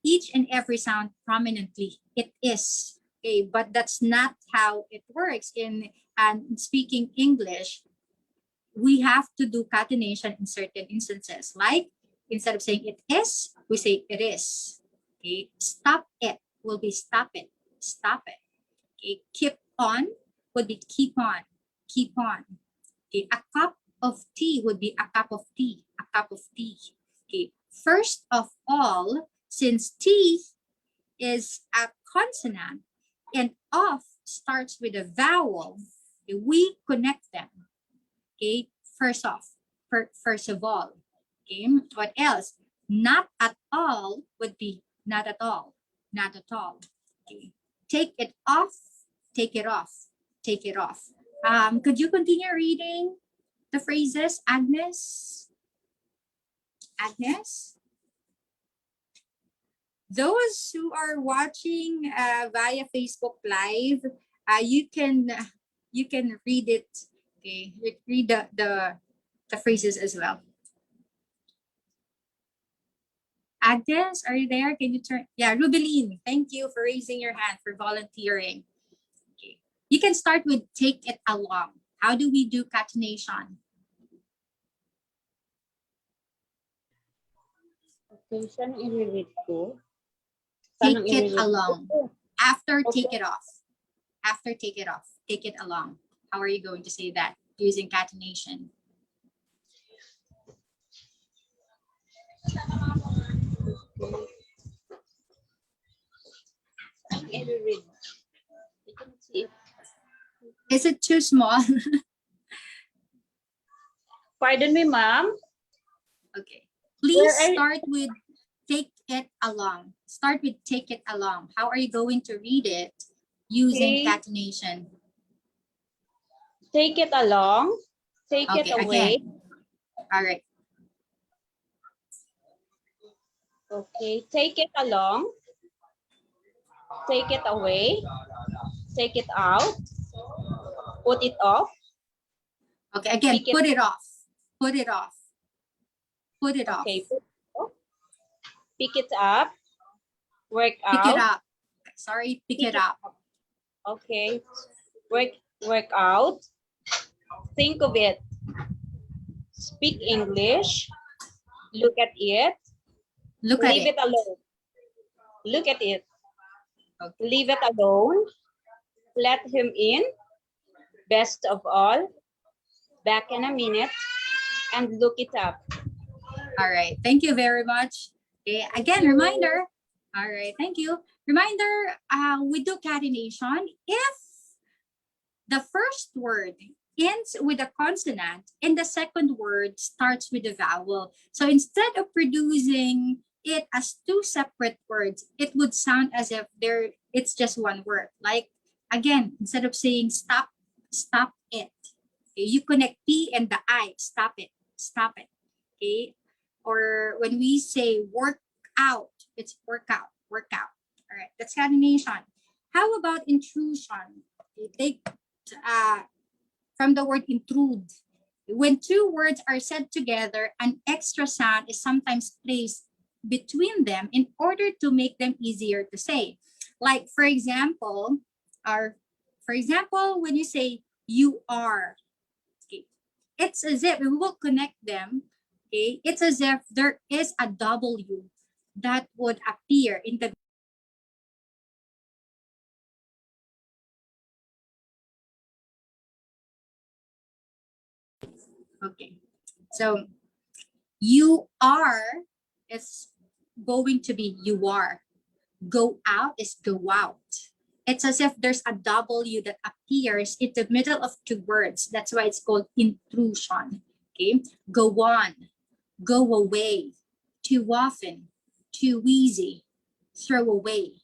each and every sound prominently. It is. Okay, but that's not how it works in speaking English. We have to do catenation in certain instances. Like instead of saying it is, we say it is. Okay, stop it will be stop it. Stop it. Okay, keep on would be keep on. Keep on. Okay, a cup of tea would be a cup of tea. A cup of tea. Okay, first of all, since tea is a consonant and of starts with a vowel, okay, we connect them. Okay, first of all. Okay, what else? Not at all would be not at all. Not at all. Okay, take it off. Take it off. Take it off. Could you continue reading the phrases, Agnes? Agnes? Those who are watching via Facebook Live, you can read it. Okay, read the phrases as well. Agnes, are you there? Can you turn? Yeah, Rubeline, thank you for raising your hand for volunteering. Okay, you can start with take it along. How do we do catenation? Saan i-read ko? Take it along. After take it off. After take it off. Take it along. How are you going to say that using catenation? I-read. I can see it. Is it too small? Pardon me, ma'am. Okay. Please start with take it along. Start with take it along. How are you going to read it using Okay. catenation? Take it along. Take Okay, it away. again. All right. Okay. Take it along. Take it away. Take it out. Put it off. Okay, again, Pick it- put it off. Put it off. Put it off. Okay. Put it off. Pick it up. Work Pick out. it up. Sorry, pick it up. Okay. Work out. Think of it. Speak English. Look at it. Look at Leave it. it alone. Look at it. Okay. Leave it alone. Let him in. Best of all. Back in a minute. And look it up. All right. Thank you very much. Okay. Again, reminder. All right. Thank you. Reminder, we do catenation if the first word ends with a consonant and the second word starts with a vowel. So instead of producing it as two separate words, it would sound as if it's just one word. Like Again, instead of saying stop, stop it. Okay, you connect P and the I, stop it, stop it. Okay, or when we say work out, it's workout, workout. All right, that's coordination. How about intrusion? Okay, take from the word intrude. When two words are said together, an extra sound is sometimes placed between them in order to make them easier to say. Like for example, when you say you are, okay, it's as if we will connect them. Okay, it's as if there is a W that would appear in the okay. So you are is going to be you are. Go out is go out. It's as if there's a W that appears in the middle of two words. That's why it's called intrusion. Okay. Go on. Go away. Too often. Too easy. Throw away.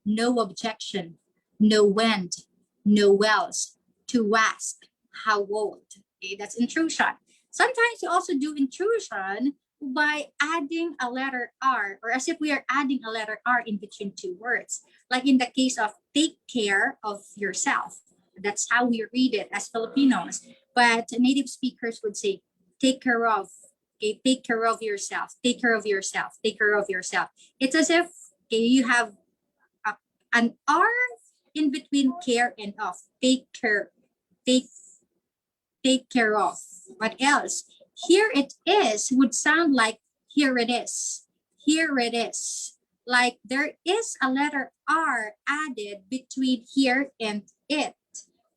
No objection. No went. No else. To ask. How old. Okay, that's intrusion. Sometimes you also do intrusion by adding a letter R, or as if we are adding a letter R in between two words. Like in the case of take care of yourself. That's how we read it as Filipinos. But native speakers would say, take care of. Okay, take care of yourself. Take care of yourself. Take care of yourself. It's as if okay, you have an R in between care and of. Take care. Take take care of. What else? Here it is would sound like here it is. Here it is. Like there is a letter R added between here and it.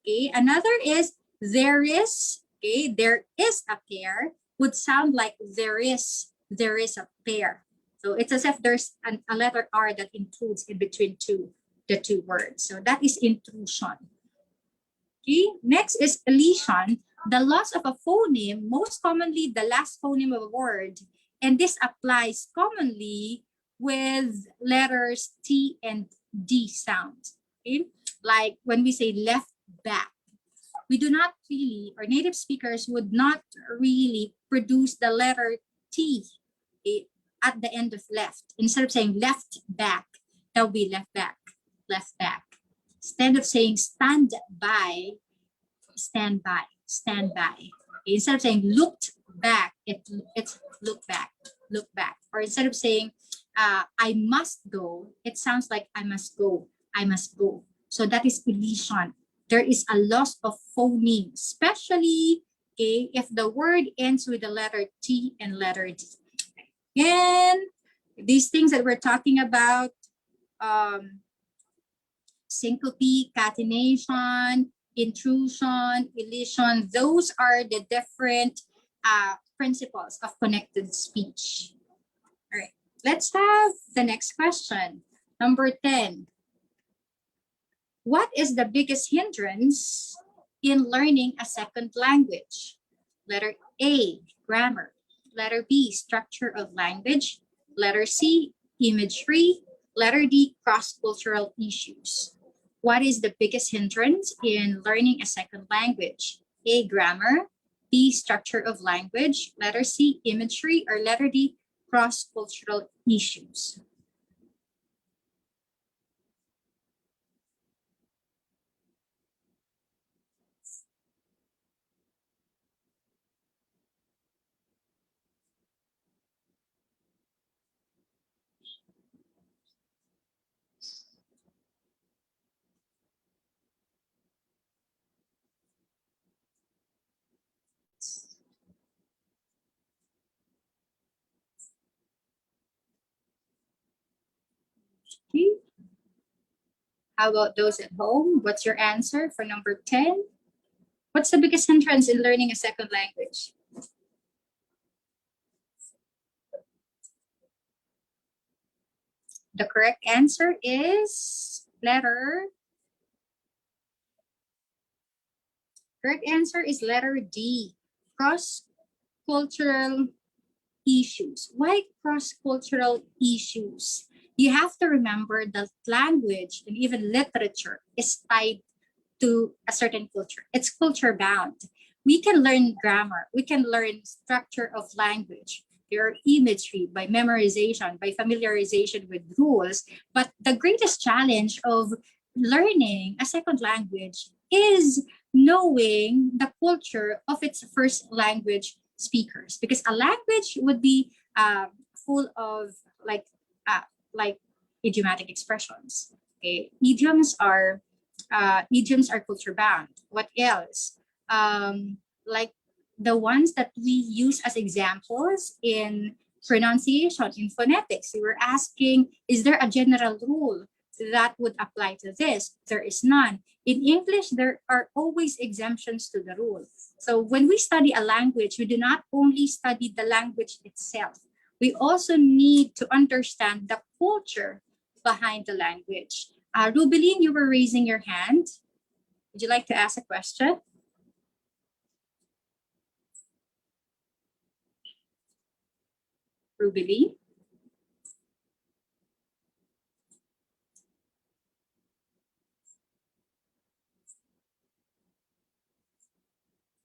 Okay. Another is there is. Okay. There is a pair would sound like there is a pair. So it's as if there's a letter R that includes in between the two words. So that is intrusion. Okay, next is elision, the loss of a phoneme, most commonly the last phoneme of a word. And this applies commonly with letters T and D sounds. Okay, like when we say left back, we do not really, or native speakers would not really produce the letter T at the end of left. Instead of saying left back, that would be left back, left back. Instead of saying stand by, stand by, stand by. Instead of saying looked back, it's look back, look back. Or instead of saying I must go, it sounds like I must go, I must go. So that is elision. There is a loss of phoneme, especially okay, if the word ends with the letter T and letter D. And these things that we're talking about, syncope, catenation, intrusion, elision, those are the different principles of connected speech. All right, let's have the next question. Number 10. What is the biggest hindrance in learning a second language? Letter A, grammar. Letter B, structure of language. Letter C, imagery. Letter D, cross-cultural issues. What is the biggest hindrance in learning a second language? A, grammar. B, structure of language. Letter C, imagery. Or letter D, cross-cultural issues. Okay. How about those at home? What's your answer for number 10? What's the biggest hindrance in learning a second language? The correct answer is correct answer is letter D, cross-cultural issues. Why cross-cultural issues? You have to remember that language and even literature is tied to a certain culture. It's culture bound. We can learn grammar, we can learn structure of language, your imagery by memorization, by familiarization with rules. But the greatest challenge of learning a second language is knowing the culture of its first language speakers, because a language would be full of uh, like idiomatic expressions. Okay, idioms are culture bound. What else? Like the ones that we use as examples in pronunciation, in phonetics. We were asking, is there a general rule that would apply to this? There is none. In English, there are always exemptions to the rule. So when we study a language, we do not only study the language itself. We also need to understand the culture behind the language. Rubeline, you were raising your hand. Would you like to ask a question? Rubeline?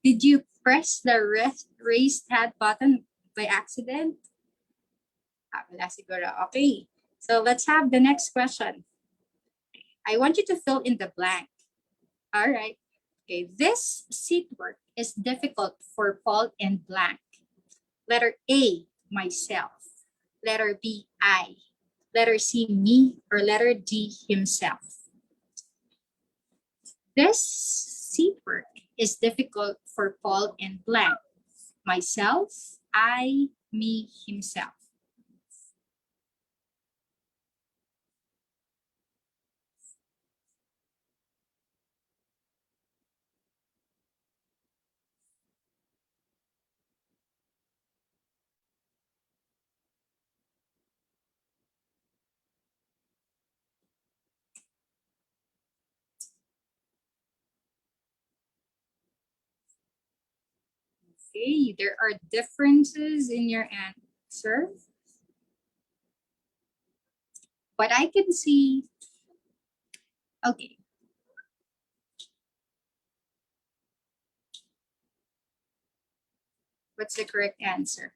Did you press the raised hand button by accident? Wala siguro. Okay. So let's have the next question. I want you to fill in the blank. All right. Okay. This seat work is difficult for Paul and blank. Letter A, myself. Letter B, I. Letter C, me. Or letter D, himself. This seat work is difficult for Paul and blank. Myself, I, me, himself. Okay, there are differences in your answer. But I can see, okay. What's the correct answer?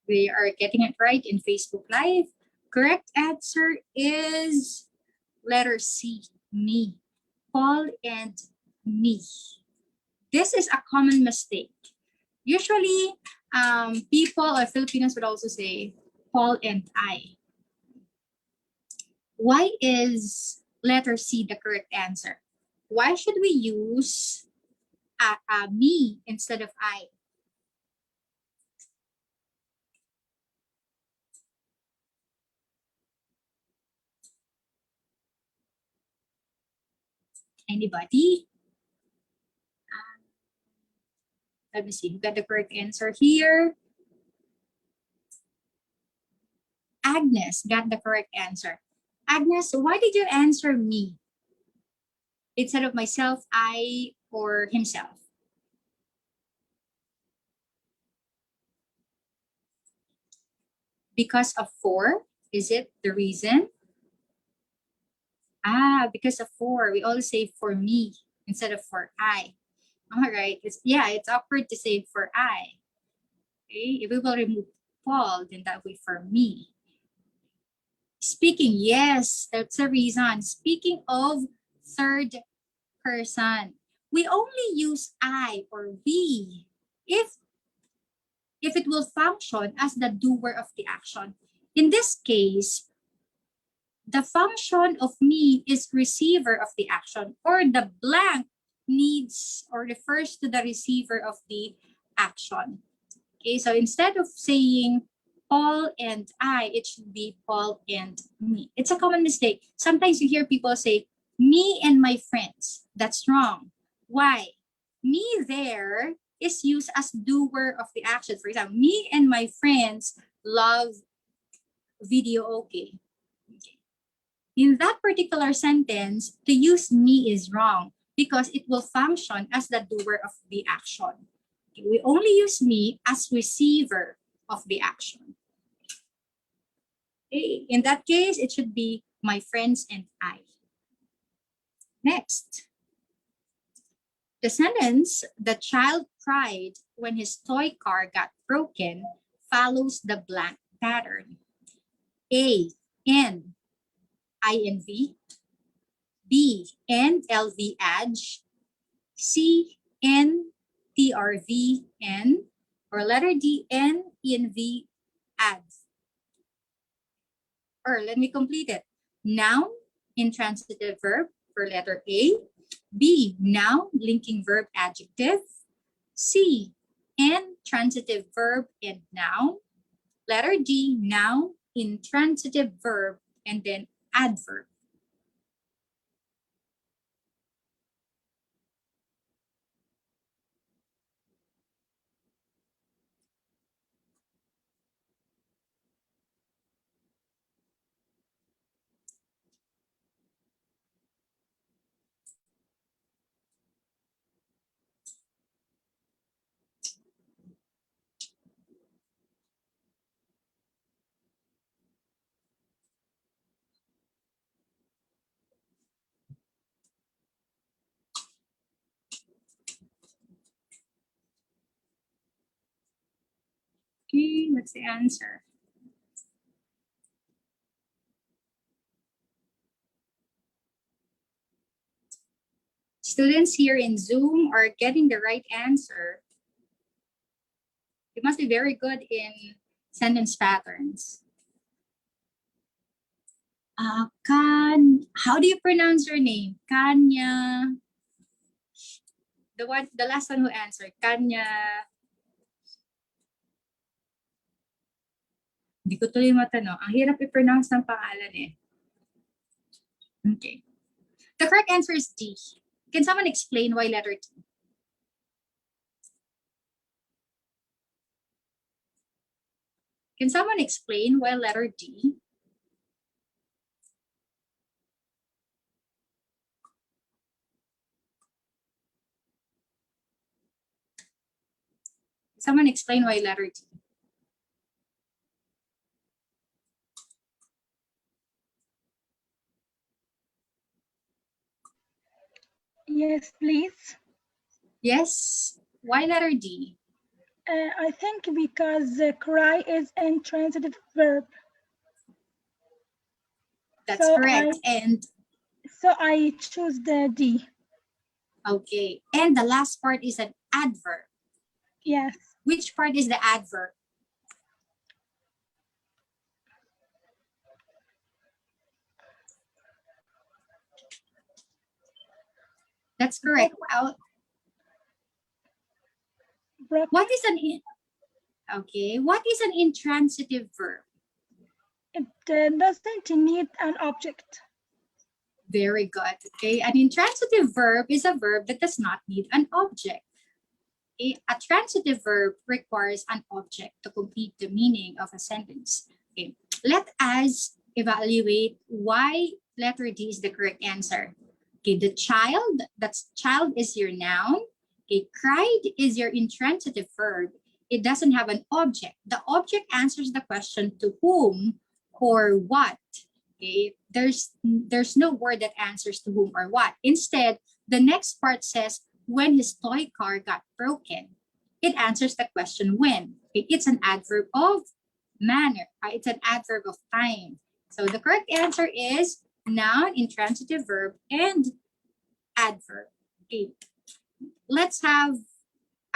We are getting it right in Facebook Live. Correct answer is letter C, me. Paul and me. This is a common mistake. Usually, people or Filipinos would also say Paul and I. Why is letter C the correct answer? Why should we use me instead of I? Anybody? Let me see who got the correct answer here. Agnes got the correct answer. Agnes, why did you answer me instead of myself, I, or himself? Because of for? Is it the reason? Because of for. We always say for me instead of for I. All right. It's awkward to say for I. Okay. If we will remove Paul, then that will be for me. Speaking, yes, that's the reason. Speaking of third person, we only use I or we if it will function as the doer of the action. In this case, the function of me is receiver of the action, or the blank needs or refers to the receiver of the action. Okay, so instead of saying Paul and I, it should be Paul and me. It's a common mistake. Sometimes you hear people say, me and my friends. That's wrong. Why? Me there is used as doer of the action. For example, me and my friends love video okay. In that particular sentence, to use me is wrong. because it will function as the doer of the action. Okay, we only use me as receiver of the action. Okay, in that case, it should be my friends and I. Next. The sentence, the child cried when his toy car got broken, follows the blank pattern. A, N, INV. B, NLV adj. C, N, TRV, N. Or letter D, N, ENV add. Or let me complete it. Noun, intransitive verb for letter A. B, noun, linking verb, adjective. C, and transitive verb and noun. Letter D, noun, intransitive verb, and then adverb. Okay, what's the answer? Students here in Zoom are getting the right answer. You must be very good in sentence patterns. How do you pronounce your name? Kanya. The last one who answered, Kanya. Hindi ko tuloy matanong. Ang hirap i-pronounce ng pangalan eh. Okay. The correct answer is D. Can someone explain why letter D? Can someone explain why letter D? Someone explain why letter D? Yes, please. Yes. Why letter D? I think because cry is intransitive verb. That's So correct. So I choose the D. Okay. And the last part is an adverb. Yes. Which part is the adverb? That's correct. What is what is an intransitive verb? It doesn't need an object. Very good. Okay, an intransitive verb is a verb that does not need an object. A transitive verb requires an object to complete the meaning of a sentence. Okay, let us evaluate why letter D is the correct answer. Okay, the child, child is your noun. Okay, cried is your intransitive verb. It doesn't have an object. The object answers the question to whom or what. Okay, there's no word that answers to whom or what. Instead, the next part says, when his toy car got broken. It answers the question when. Okay, it's an adverb of manner. It's an adverb of time. So the correct answer is noun, intransitive verb, and adverb. Okay. Let's have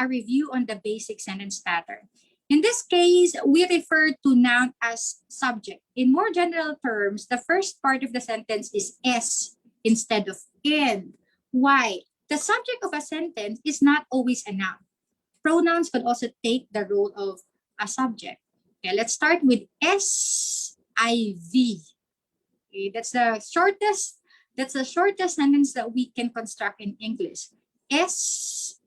a review on the basic sentence pattern. In this case, we refer to noun as subject. In more general terms, the first part of the sentence is S instead of in. Why? The subject of a sentence is not always a noun. Pronouns could also take the role of a subject. Okay, let's start with SIV. Okay, that's the shortest sentence that we can construct in English. SIV.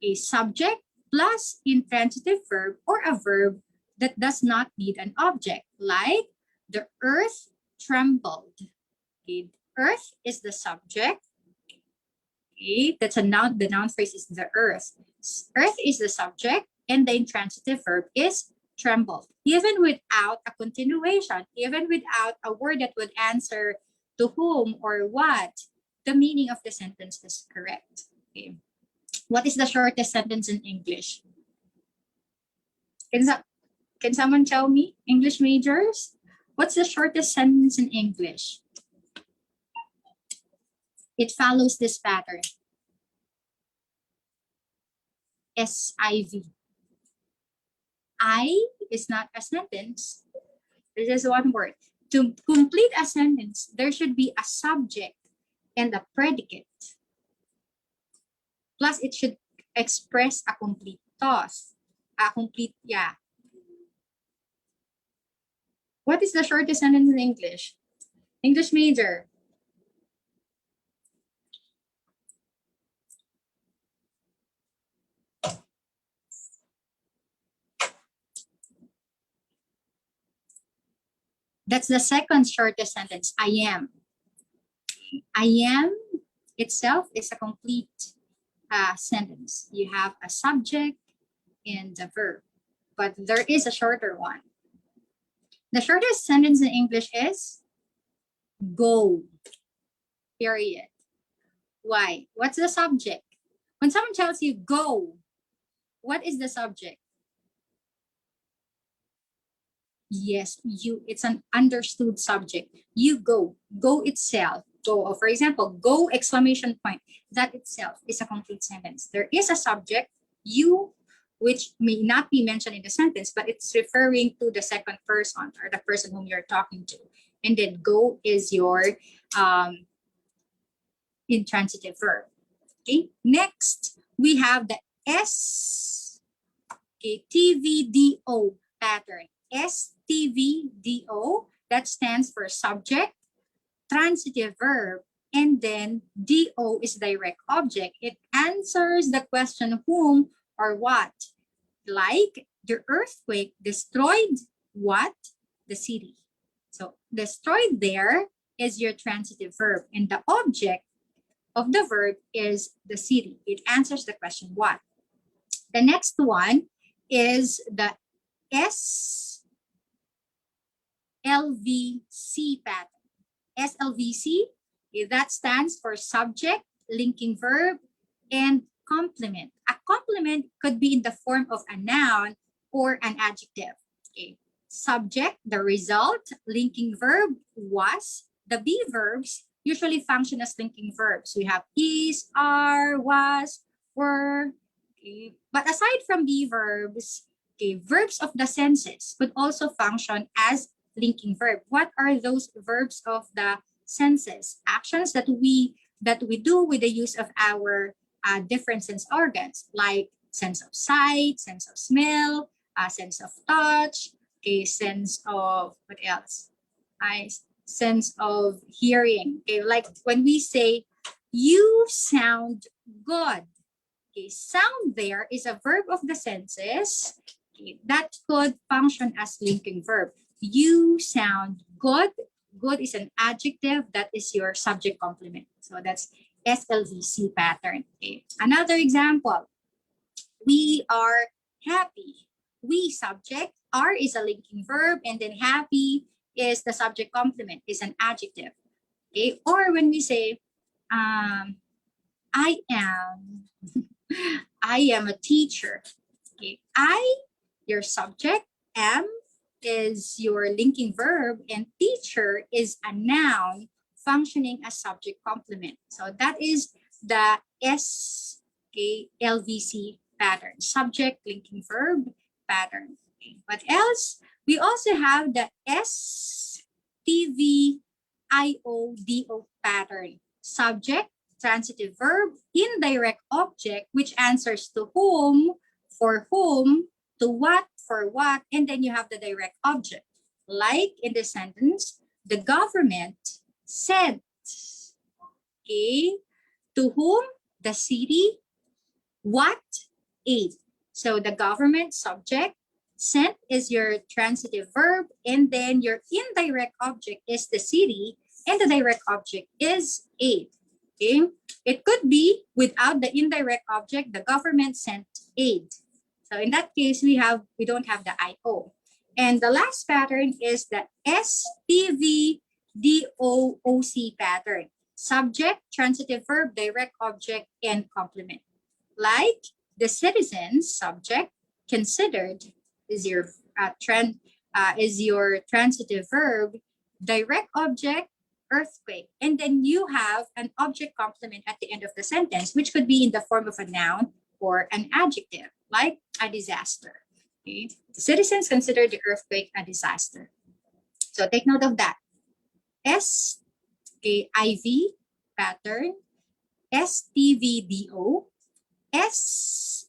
A subject plus intransitive verb or a verb that does not need an object, like the earth trembled. Okay, Earth is the subject. Okay, that's a noun. The noun phrase is the earth. Earth is the subject, and the intransitive verb is trembled. Even without a continuation, even without a word that would answer to whom or what, the meaning of the sentence is correct. Okay. What is the shortest sentence in English? Can someone tell me, English majors? What's the shortest sentence in English? It follows this pattern. SIV. I is not a sentence. This is one word. To complete a sentence, there should be a subject and a predicate. Plus, it should express a complete thought. Yeah. What is the shortest sentence in English? English major. That's the second shortest sentence, I am. I am itself is a complete sentence. You have a subject and a verb, but there is a shorter one. The shortest sentence in English is go, period. Why? What's the subject? When someone tells you go, what is the subject? Yes, you. It's an understood subject. You go. Go itself. Go. For example, go exclamation point. That itself is a complete sentence. There is a subject, you, which may not be mentioned in the sentence, but it's referring to the second person or the person whom you're talking to. And then go is your intransitive verb. Okay. Next, we have the S. Okay, TVDO pattern. STVDO, that stands for subject, transitive verb, and then DO is direct object. It answers the question whom or what. Like the earthquake destroyed what? The city. So destroyed there is your transitive verb, and the object of the verb is the city. It answers the question what. The next one is the SLVC pattern. SLVC, that stands for subject, linking verb, and complement. A complement could be in the form of a noun or an adjective. Okay. Subject, the result, linking verb, was. The be verbs usually function as linking verbs. We have is, are, was, were. Okay. But aside from be verbs, okay, verbs of the senses could also function as linking verb. What are those verbs of the senses? Actions that we do with the use of our different sense organs, like sense of sight, sense of smell, sense of touch, okay, sense of what else? Sense of hearing. Okay, like when we say you sound good. Okay, sound there is a verb of the senses, okay, that could function as linking verb. You sound good. Good is an adjective that is your subject complement. So that's SLVC pattern. Okay. Another example, we are happy. We subject, are is a linking verb, and then happy is the subject complement, is an adjective. Okay. Or when we say, I am a teacher. Okay. Your subject, am is your linking verb, and teacher is a noun functioning as subject complement. So that is the SLVC pattern, subject linking verb pattern. Okay. What else? We also have the STVIODO pattern, subject, transitive verb, indirect object, which answers to whom, for whom, to what, for what, and then you have the direct object. Like in the sentence, the government sent, okay, to whom? The city, what? Aid. So the government subject, sent is your transitive verb, and then your indirect object is the city, and the direct object is aid. Okay, it could be without the indirect object, the government sent aid. So in that case, we don't have the IO. And the last pattern is the STVDOOC pattern. Subject, transitive verb, direct object, and complement. Like the citizens, subject, considered is your transitive verb, direct object, earthquake. And then you have an object complement at the end of the sentence, which could be in the form of a noun or an adjective, like a disaster. Okay? The citizens consider the earthquake a disaster. So take note of that. SKIV pattern, STVDO, SLVC,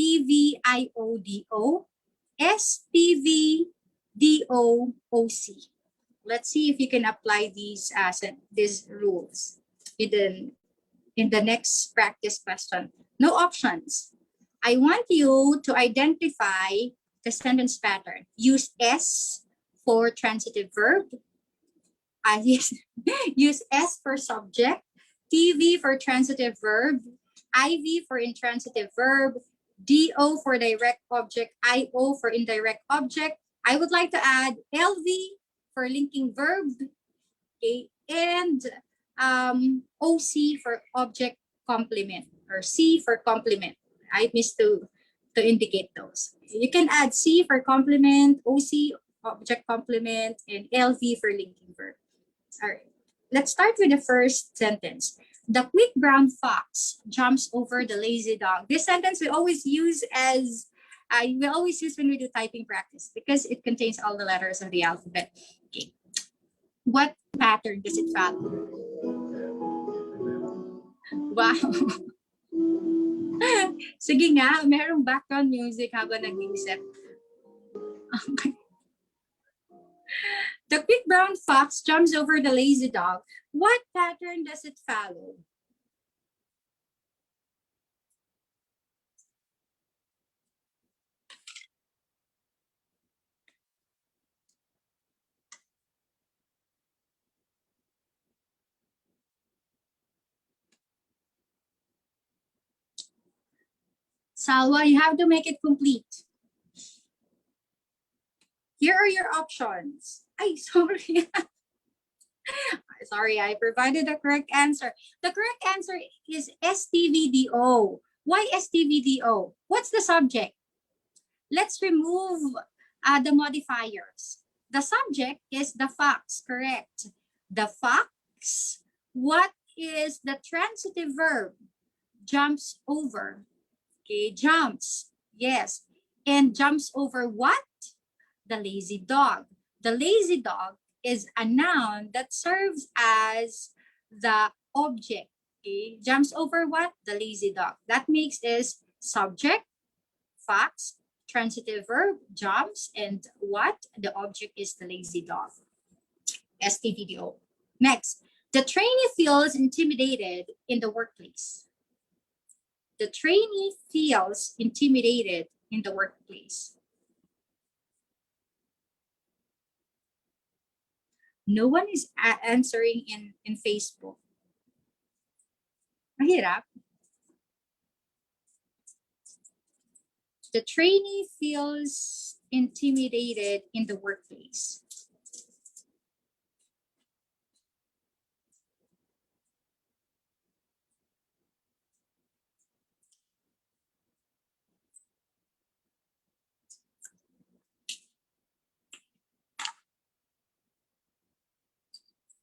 STVIODO, STVDOOC. Let's see if you can apply these rules in the next practice question. No options. I want you to identify the sentence pattern. Use S for transitive verb. Use S for subject, TV for transitive verb, IV for intransitive verb, DO for direct object, IO for indirect object. I would like to add LV for linking verb, okay, and OC for object complement, or C for complement. I missed to indicate those. You can add C for complement, OC object complement, and LV for linking verb. All right, let's start with the first sentence. The quick brown fox jumps over the lazy dog. This sentence we always use when we do typing practice because it contains all the letters of the alphabet. Okay. What pattern does it follow? Wow. Sige nga, merong background music habang nag-iisip. Okay. The quick brown fox jumps over the lazy dog. What pattern does it follow? Salwa, you have to make it complete. Here are your options. Ay, sorry. Sorry, I provided the correct answer. The correct answer is STVDO. Why STVDO? What's the subject? Let's remove the modifiers. The subject is the fox, correct? The fox. What is the transitive verb? Jumps over. Okay, jumps. Yes. And jumps over what? The lazy dog. The lazy dog is a noun that serves as the object. Okay, jumps over what? The lazy dog. That makes is subject, fox, transitive verb, jumps, and what? The object is the lazy dog. STVDO. Next, the trainee feels intimidated in the workplace. The trainee feels intimidated in the workplace. No one is answering in Facebook. Mahirap. The trainee feels intimidated in the workplace.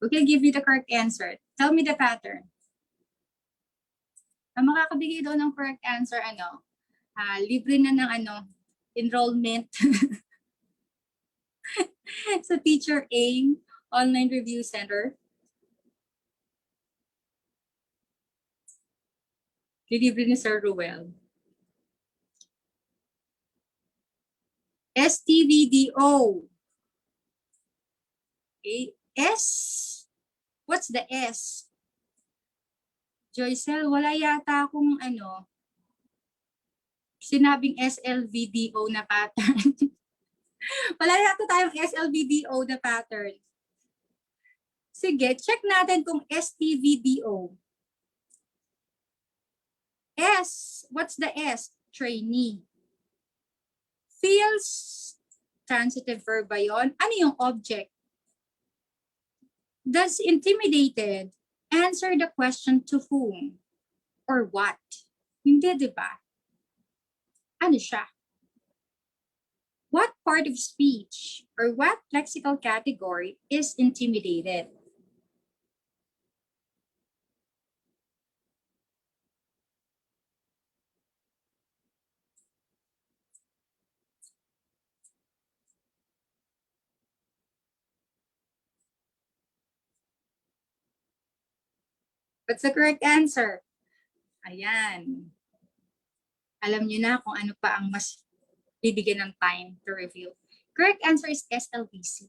We can give you the correct answer. Tell me the pattern. Ang makakabigay daw ng correct answer, libre na ng enrollment sa Teacher A Online Review Center. Libre ni Sir Ruel. STVDO. Okay. S. What's the S? Joycel, wala yata akong sinabing SLVDO na pattern. Wala yata tayong SLVDO na pattern. Sige, check natin kung STVDO. S, what's the S? Trainee. Feels, transitive verb ba yun? Ano yung object? Does intimidated answer the question to whom or what? Hindi, di ba? Ano siya? What part of speech or what lexical category is intimidated? What's the correct answer? Ayan. Alam niyo na kung ano pa ang mas bibigyan ng time to review. Correct answer is SLBC.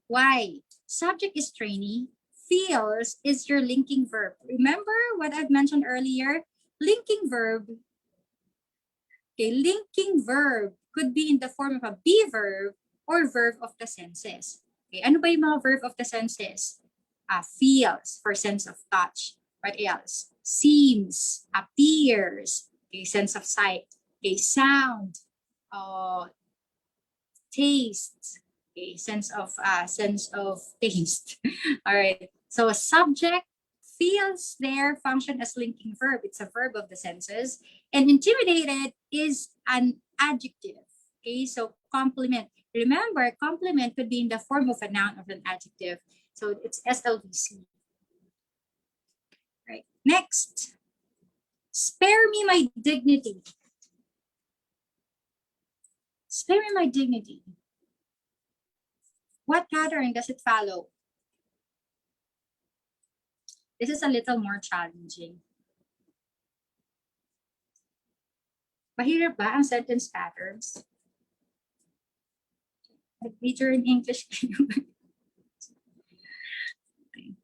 Why? Subject is trainee. Feels is your linking verb. Remember what I've mentioned earlier? Linking verb. Okay, linking verb could be in the form of a be verb or verb of the senses. Okay, ano ba yung mga verb of the senses? Feels for sense of touch. What else? Seems, appears, okay, sense of sight. Okay, sound, taste, okay, sense of taste. All right. So a subject feels there function as linking verb. It's a verb of the senses. And intimidated is an adjective. Okay, so complement. Remember, complement could be in the form of a noun of an adjective. So it's SLVC. Right. Next. Spare me my dignity. Spare me my dignity. What pattern does it follow? This is a little more challenging. Mahirap ba ang sentence patterns? Nag-major in English kayo. Okay.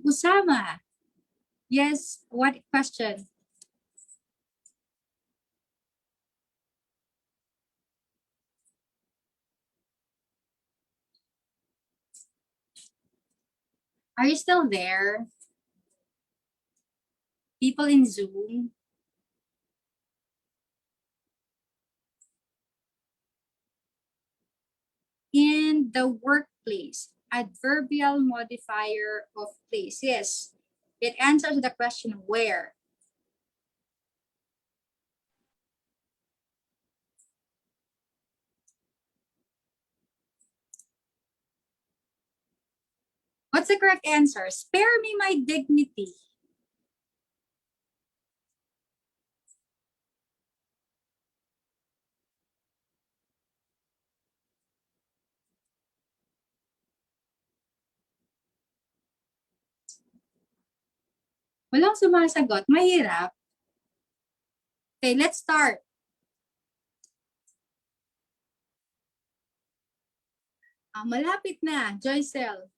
Usama. Yes, what question? Are you still there? People in Zoom? In the workplace, adverbial modifier of place. Yes, it answers the question where. What's the correct answer? Spare me my dignity. Walang sumasagot. Mahirap. Okay, let's start. Malapit na, Joycel.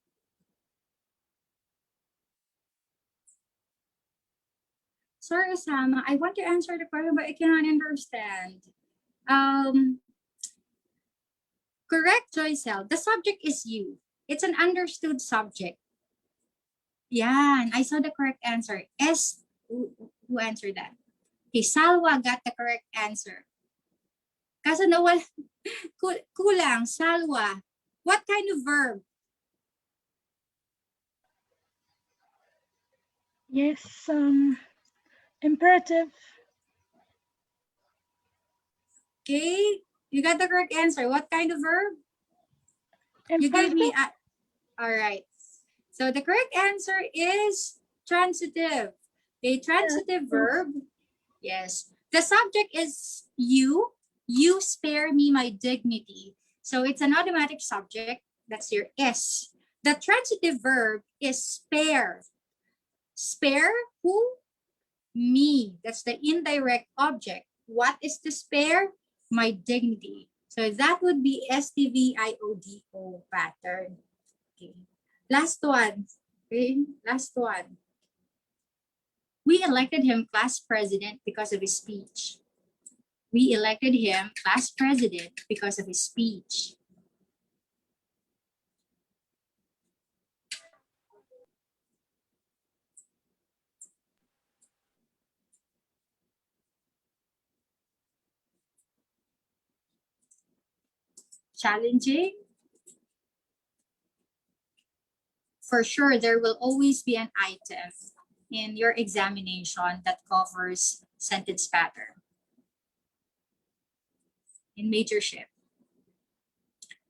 Sorry, Osama. I want to answer the question, but I cannot understand. Correct, Joycel. The subject is you. It's an understood subject. Yan, I saw the correct answer. S, who answered that? Okay, Salwa got the correct answer. Kaso nawala, kulang, Salwa. What kind of verb? Yes, imperative. Okay, you got the correct answer. What kind of verb? You gave Imperative. me, all right. So the correct answer is transitive. A transitive verb. Yes. The subject is you. You spare me my dignity. So it's an automatic subject. That's your S. The transitive verb is spare. Spare who? Me. That's the indirect object. What is to spare? My dignity. So that would be STVIODO pattern. Okay. Last one. Okay. Last one. We elected him class president because of his speech. We elected him class president because of his speech. Challenging? For sure, there will always be an item in your examination that covers sentence pattern in majorship.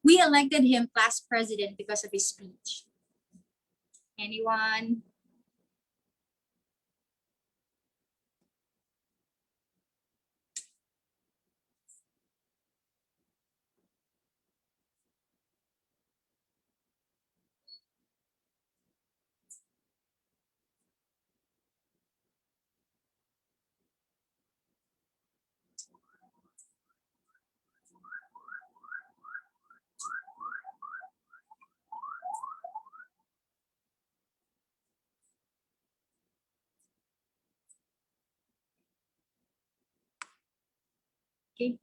We elected him class president because of his speech. Anyone? Okay.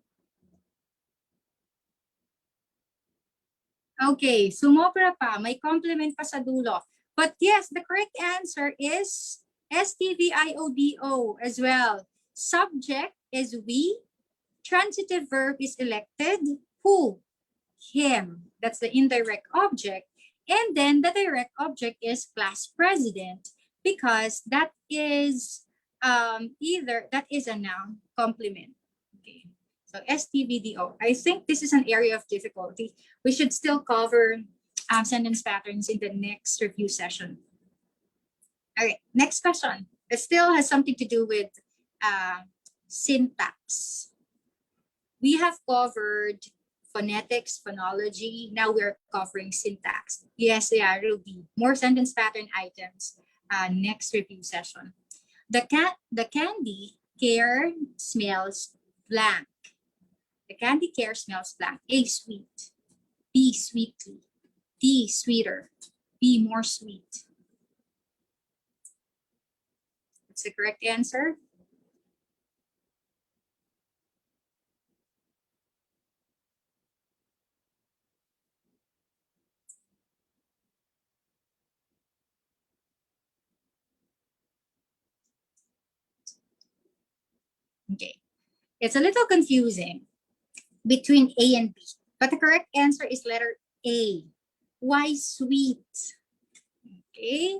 Okay, sumobra pa. May complement pa sa dulo. But yes, the correct answer is STVIODO as well. Subject is we. Transitive verb is elected. Who? Him. That's the indirect object. And then the direct object is class president because that is that is a noun complement. Okay. So STVDO. I think this is an area of difficulty. We should still cover sentence patterns in the next review session. All right, next question. It still has something to do with syntax. We have covered phonetics, phonology. Now we're covering syntax. Yes, there will be more sentence pattern items next review session. The candy care smells blank. The candy care smells blank. A, sweet. B, sweetly. D, sweeter. B, more sweet. What's the correct answer? Okay. It's a little confusing between A and B, but the correct answer is letter A. Why sweet? Okay.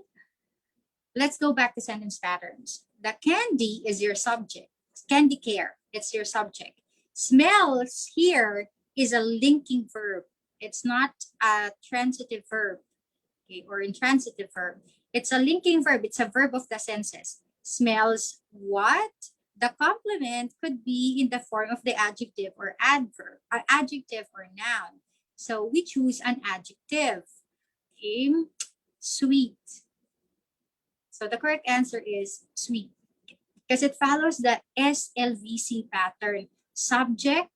Let's go back to sentence patterns. The candy is your subject. Candy care, it's your subject. Smells here is a linking verb. It's not a transitive verb, okay, or intransitive verb. It's a linking verb. It's a verb of the senses. Smells what? The complement could be in the form of the adjective or adverb, adjective or noun. So we choose an adjective. Okay, sweet. So the correct answer is sweet because it follows the SLVC pattern. Subject,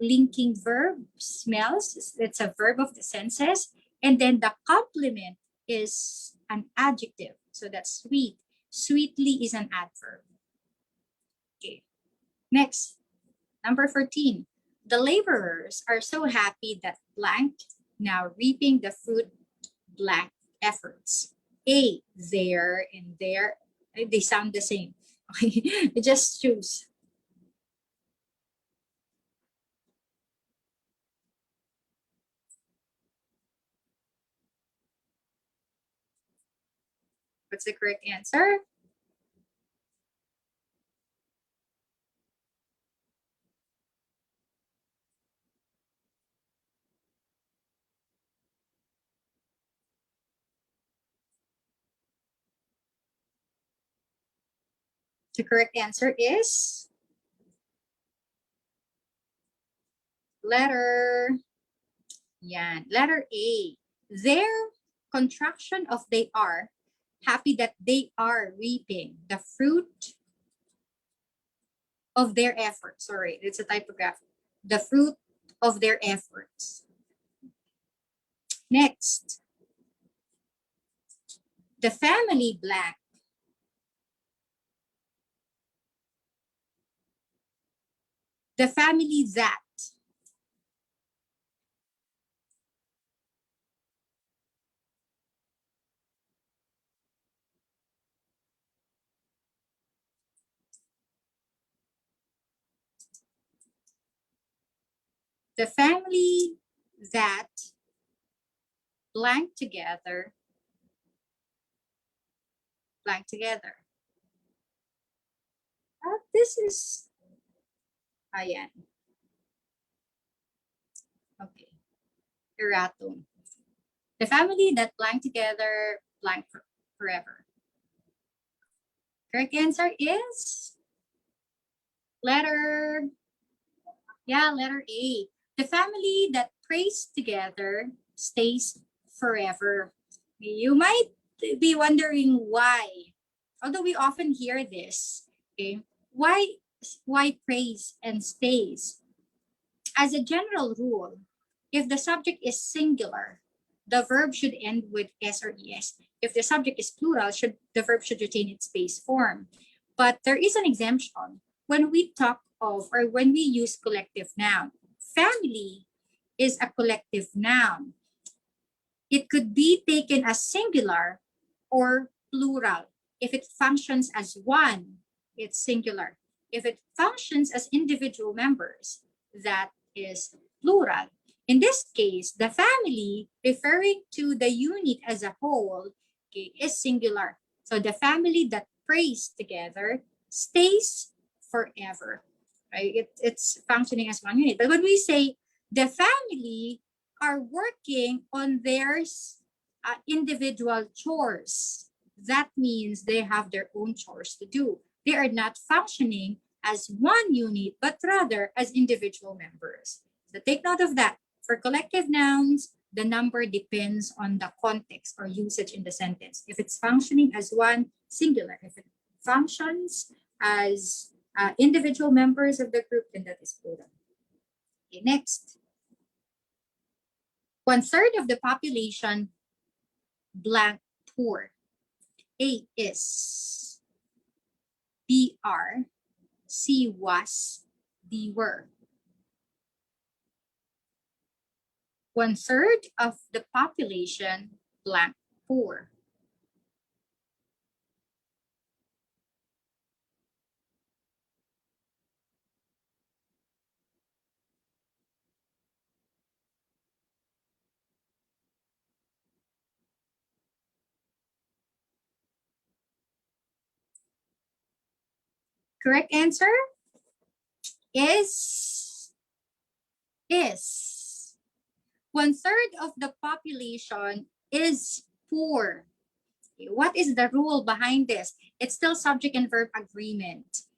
linking verb, smells, it's a verb of the senses. And then the complement is an adjective. So that's sweet. Sweetly is an adverb. Okay. Next, number 14. The laborers are so happy that blank now reaping the fruit blank efforts. A, there, and there, they sound the same. Okay, just choose. What's the correct answer? The correct answer is letter A. Their contraction of they are happy that they are reaping the fruit of their efforts. Sorry, it's a typography. The fruit of their efforts. Next, the family blank. The family that. The family that blank together, blank together. This is, ayan. Okay, erratum. The family that blank together, blank forever. Correct answer is letter A. The family that prays together stays forever. You might be wondering why. Although we often hear this, okay? Why prays and stays? As a general rule, if the subject is singular, the verb should end with s or es. If the subject is plural, the verb should retain its base form. But there is an exemption when we talk of or when we use collective noun. Family is a collective noun. It could be taken as singular or plural. If it functions as one, it's singular. If it functions as individual members, that is plural. In this case, the family, referring to the unit as a whole, okay, is singular. So the family that prays together stays forever. Right? It's functioning as one unit. But when we say the family are working on their individual chores, that means they have their own chores to do. They are not functioning as one unit, but rather as individual members. So take note of that. For collective nouns, the number depends on the context or usage in the sentence. If it's functioning as one, singular. If it functions as individual members of the group, then that is plural. Okay, next. 1/3 of the population blank poor. A is, B are, C was, D were. 1/3 of the population blank poor. Correct answer is 1/3 of the population is poor. What is the rule behind this? It's still subject and verb agreement.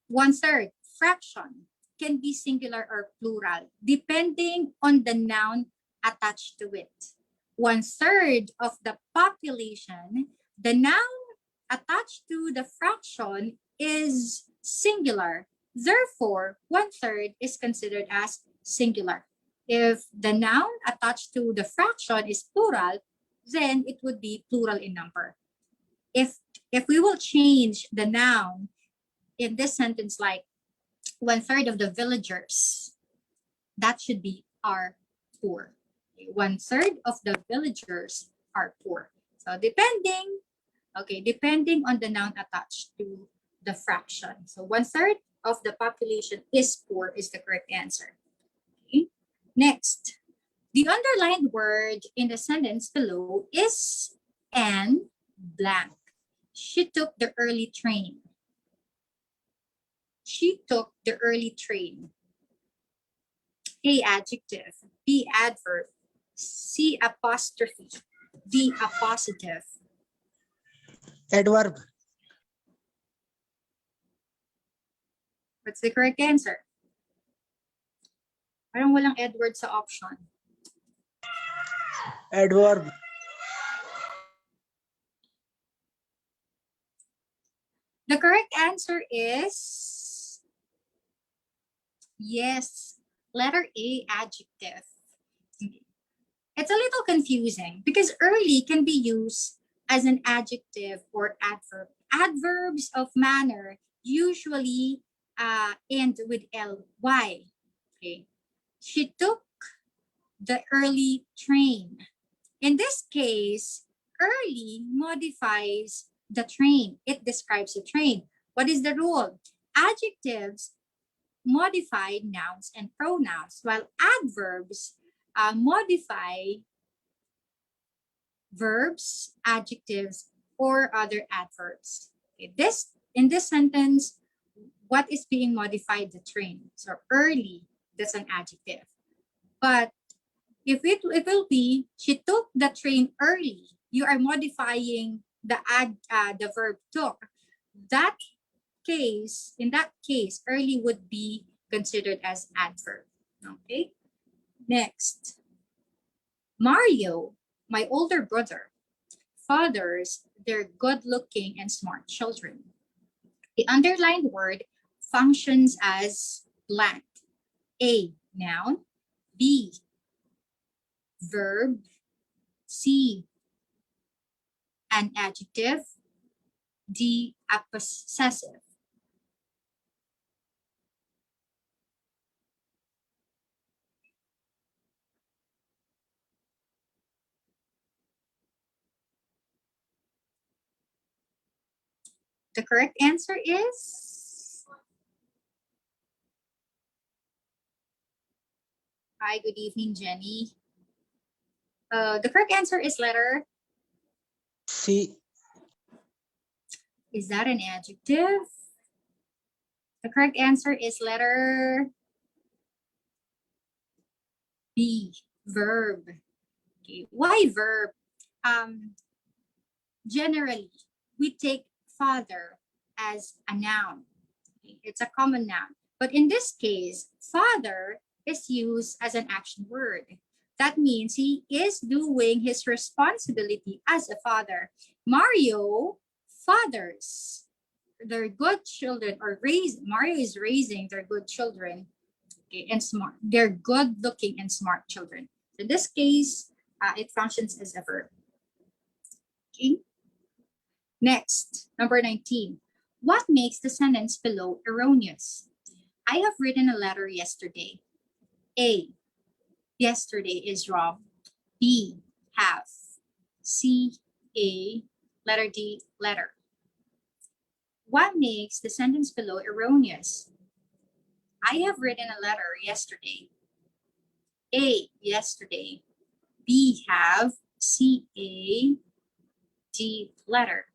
1/3 fraction can be singular or plural depending on the noun attached to it. 1/3 of the population, the noun attached to the fraction is singular. Therefore, 1/3 is considered as singular. If the noun attached to the fraction is plural, then it would be plural in number. If we will change the noun in this sentence like 1/3 of the villagers, that should be are poor. 1/3 of the villagers are poor. So depending on the noun attached to the fraction. So 1/3 of the population is poor is the correct answer. Okay. Next, the underlined word in the sentence below is an blank. She took the early train. She took the early train. A adjective, B adverb, C apostrophe, D appositive. Adverb. What's the correct answer? Parang walang Edward sa option. Adverb. The correct answer is yes, letter A, adjective. It's a little confusing because early can be used as an adjective or adverb. Adverbs of manner usually end with L. Why? Okay. She took the early train. In this case, early modifies the train. It describes the train. What is the rule? Adjectives modify nouns and pronouns, while adverbs modify verbs, adjectives, or other adverbs. Okay, in this sentence, what is being modified? The train. So early, that's an adjective. But if it will be, she took the train early, you are modifying the verb took. In that case, early would be considered as adverb. Okay. Next, Mario, my older brother, fathers their good-looking and smart children. The underlined word functions as blank. A, noun. B, verb. C, an adjective. D, a possessive. The correct answer is... Hi, good evening, Jenny. The correct answer is letter... C. Is that an adjective? The correct answer is letter B, verb. Okay. Why verb? Generally, we take father as a noun. Okay. It's a common noun. But in this case, father is used as an action word. That means he is doing his responsibility as a father. Mario fathers their good children, or Mario is raising their good children, okay, and smart. They're good looking and smart children. In this case, it functions as a verb. Okay. Next, number 19. What makes the sentence below erroneous? I have written a letter yesterday. A, yesterday is wrong. B, have. C, a. Letter D, letter. What makes the sentence below erroneous? I have written a letter yesterday. A, yesterday. B, have. C, a. D, letter.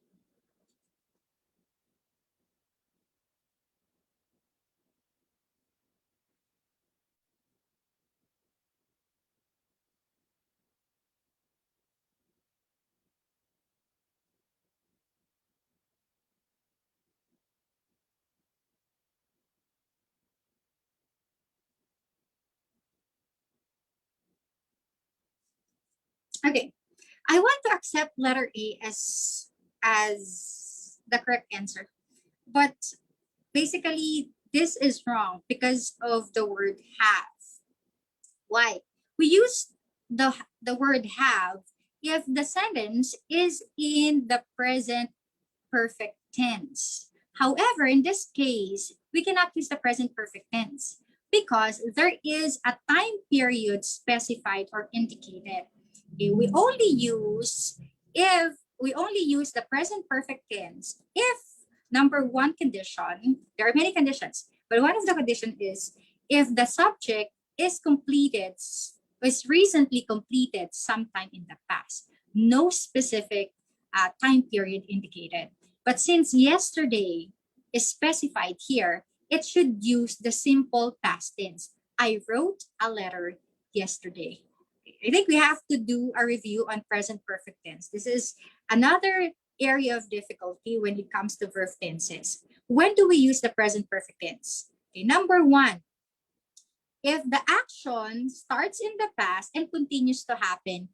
Okay, I want to accept letter A as the correct answer. But basically, this is wrong because of the word have. Why? We use the word have if the sentence is in the present perfect tense. However, in this case, we cannot use the present perfect tense because there is a time period specified or indicated. Okay, we only use the present perfect tense if number one condition, there are many conditions, but one of the conditions is if the subject was recently completed sometime in the past. No specific time period indicated. But since yesterday is specified here, it should use the simple past tense. I wrote a letter yesterday. I think we have to do a review on present perfect tense. This is another area of difficulty when it comes to verb tenses. When do we use the present perfect tense? Okay, number one, if the action starts in the past and continues to happen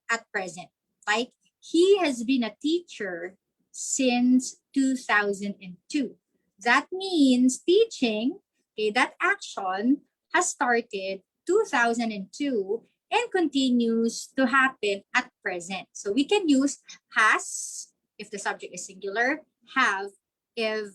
at present. Like, he has been a teacher since 2002. That means teaching, okay, that action has started 2002 and continues to happen at present. So we can use has if the subject is singular, have if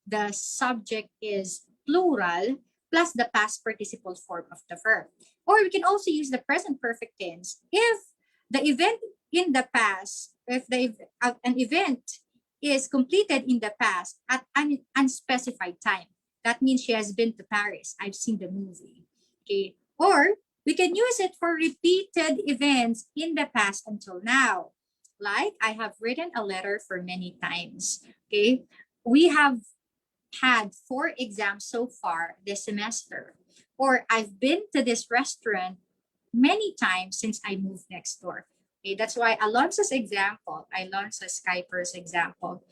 the subject is plural plus the past participle form of the verb. Or we can also use the present perfect tense if the event in the past, if an event is completed in the past at an unspecified time. That means she has been to Paris. I've seen the movie. Okay. Or we can use it for repeated events in the past until now. Like I have written a letter for many times. Okay. We have had 4 exams so far this semester. Or I've been to this restaurant many times since I moved next door. Okay, that's why Alonso's example, Alonso Skyper's example,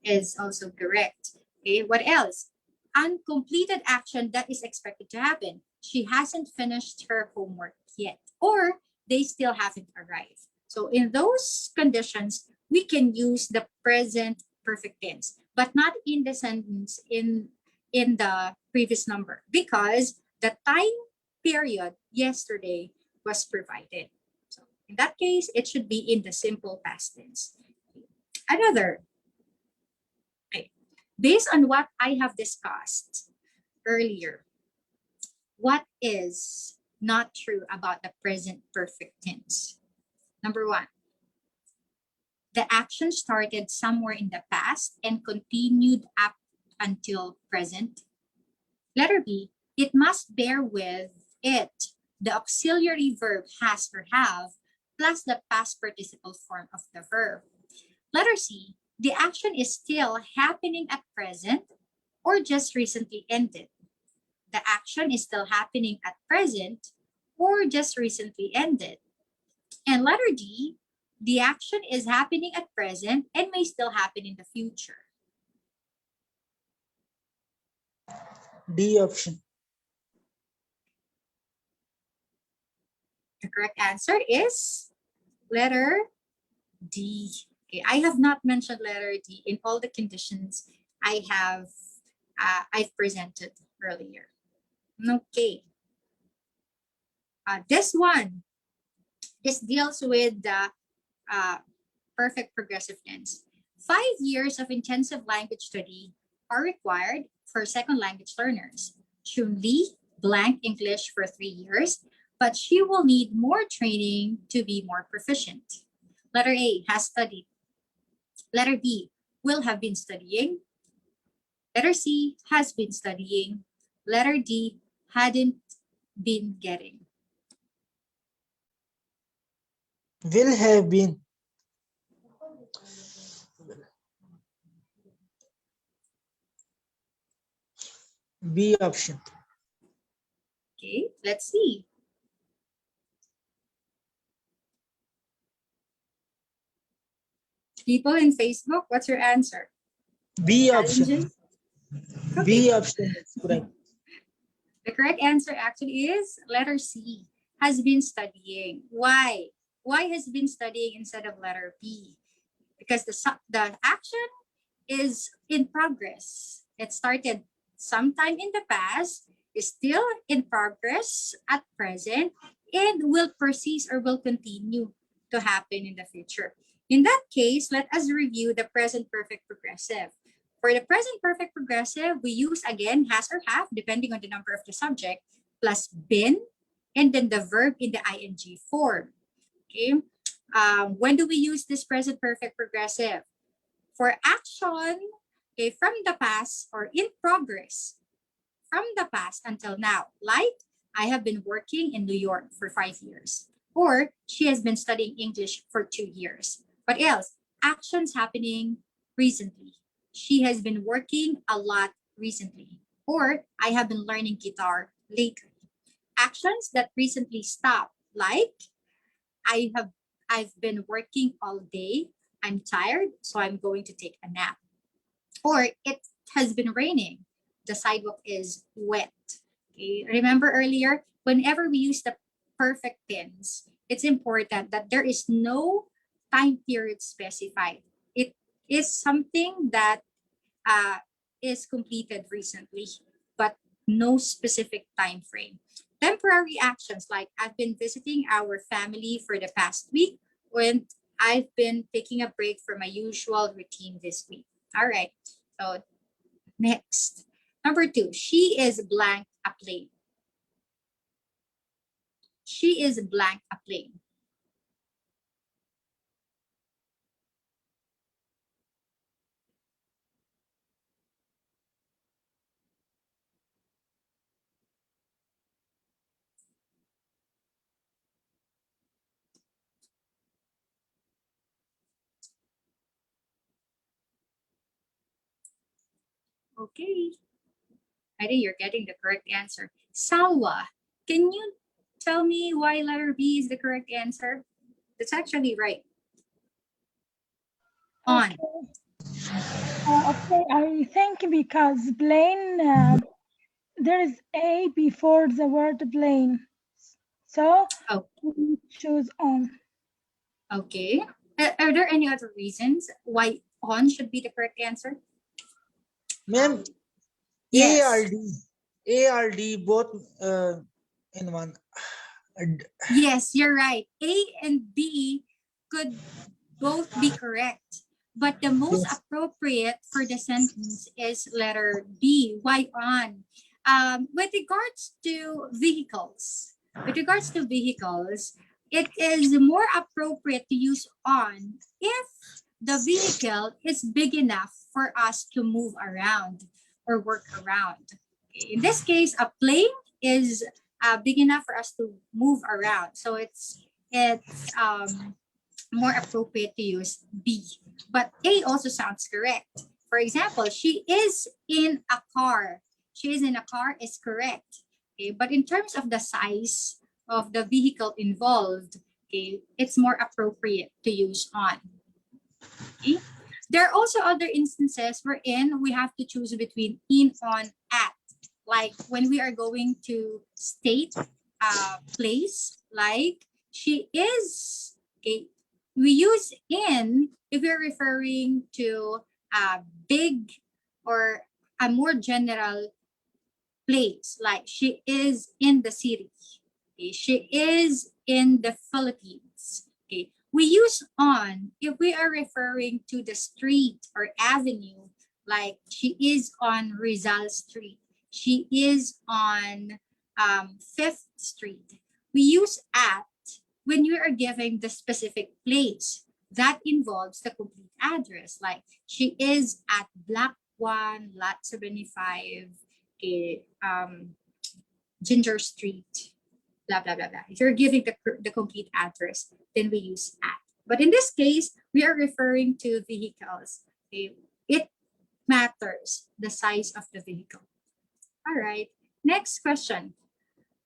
is also correct. Okay, what else? Uncompleted action that is expected to happen. She hasn't finished her homework yet, or they still haven't arrived. So in those conditions, we can use the present perfect tense, but not in the sentence in the previous number, because the time period yesterday was provided. So in that case, it should be in the simple past tense. Another, okay, based on what I have discussed earlier, what is not true about the present perfect tense? Number 1, the action started somewhere in the past and continued up until present. Letter B, it must bear with it the auxiliary verb has or have plus the past participle form of the verb. Letter C, the action is still happening at present or just recently ended. The action is still happening at present or just recently ended. And letter D, the action is happening at present and may still happen in the future. D option. The correct answer is letter D. Okay, I have not mentioned letter D in all the conditions I've presented earlier. Okay. This deals with the perfect progressive tense. 5 years of intensive language study are required for second language learners. Chun-Li blank English for 3 years, but she will need more training to be more proficient. Letter A, has studied. Letter B, will have been studying. Letter C, has been studying. Letter D, hadn't been getting. Will have been. B option. Okay, let's see. People in Facebook, what's your answer? B option. Challenges? B option is correct. The correct answer actually is letter C, has been studying. Why? Why has been studying instead of letter B? Because the action is in progress. It started sometime in the past, is still in progress at present, and will persist or will continue to happen in the future. In that case, let us review the present perfect progressive. For the present perfect progressive, we use again has or have, depending on the number of the subject, plus been, and then the verb in the ing form. Okay. When do we use this present perfect progressive? For action, okay, from the past or in progress, from the past until now. Like, I have been working in New York for 5 years. Or she has been studying English for 2 years. What else? Actions happening recently. She has been working a lot recently. Or I have been learning guitar lately. Actions that recently stopped, like I've been working all day. I'm tired, so I'm going to take a nap. Or it has been raining. The sidewalk is wet. Okay. Remember earlier, whenever we use the perfect tense, it's important that there is no time period specified. It is something that is completed recently, but no specific time frame. Temporary actions like I've been visiting our family for the past week, and I've been taking a break from my usual routine this week. All right. So Next. Number 2, she is blank a plane. She is blank a plane. Okay. I think you're getting the correct answer. Salwa, can you tell me why letter B is the correct answer? That's actually right. On. Okay, I think because plane, there is a before the word plane. So Oh. we choose on. Okay. Are there any other reasons why on should be the correct answer? Ma'am, Yes. ARD both in one. Yes, you're right. A and B could both be correct. But the most Yes. appropriate for the sentence is letter B. Why on? With regards to vehicles, it is more appropriate to use on if the vehicle is big enough for us to move around or work around. In this case, a plane is big enough for us to move around. So it's more appropriate to use B. But A also sounds correct. For example, she is in a car. She is in a car is correct. Okay, but in terms of the size of the vehicle involved, okay, it's more appropriate to use on. Okay. There are also other instances wherein we have to choose between in, on, at. Like when we are going to state place, like she is, okay, we use in if we're referring to a big or a more general place, like she is in the city. Okay, she is in the Philippines. Okay, we use on if we are referring to the street or avenue, like she is on Rizal Street. She is on 5th Street. We use at when you are giving the specific place. That involves the complete address, like she is at Block 1, Lot 75, okay, Ginger Street, blah, blah, blah, blah. If you're giving the complete address, then we use at. But in this case, we are referring to vehicles. Okay? It matters the size of the vehicle. All right. Next question.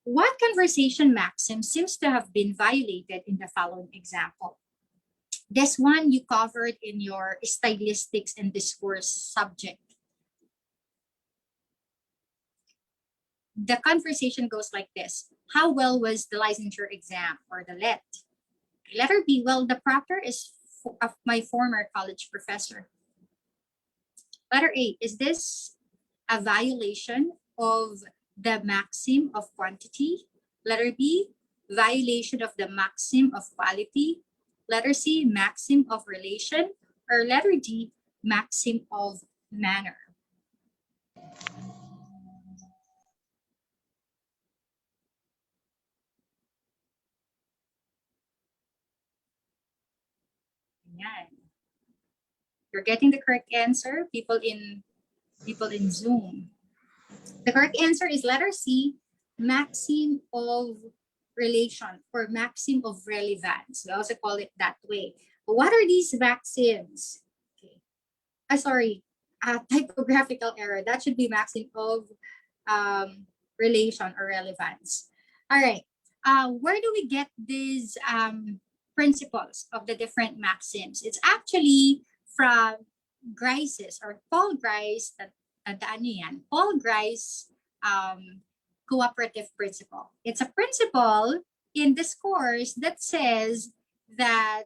What conversation maxim seems to have been violated in the following example? This one you covered in your stylistics and discourse subject. The conversation goes like this. How well was the licensure exam or the LET? Letter B, well, the proctor is of my former college professor. Letter A, is this a violation of the maxim of quantity? Letter B, violation of the maxim of quality. Letter C, maxim of relation. Or letter D, maxim of manner. Yan. You're getting the correct answer, people in Zoom. The correct answer is letter C, maxim of relation or maxim of relevance. We also call it that way. What are these maxims? Okay. Sorry, typographical error. That should be maxim of relation or relevance. All right. Where do we get these principles of the different maxims? It's actually from Grice's or Paul Grice, Paul Grice cooperative principle. It's a principle in this course that says that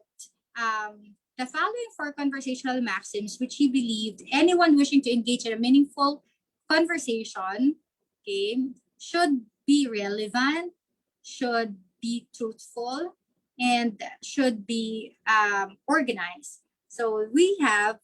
the following four conversational maxims, which he believed anyone wishing to engage in a meaningful conversation, okay, should be relevant, should be truthful, and should be organized. So we have,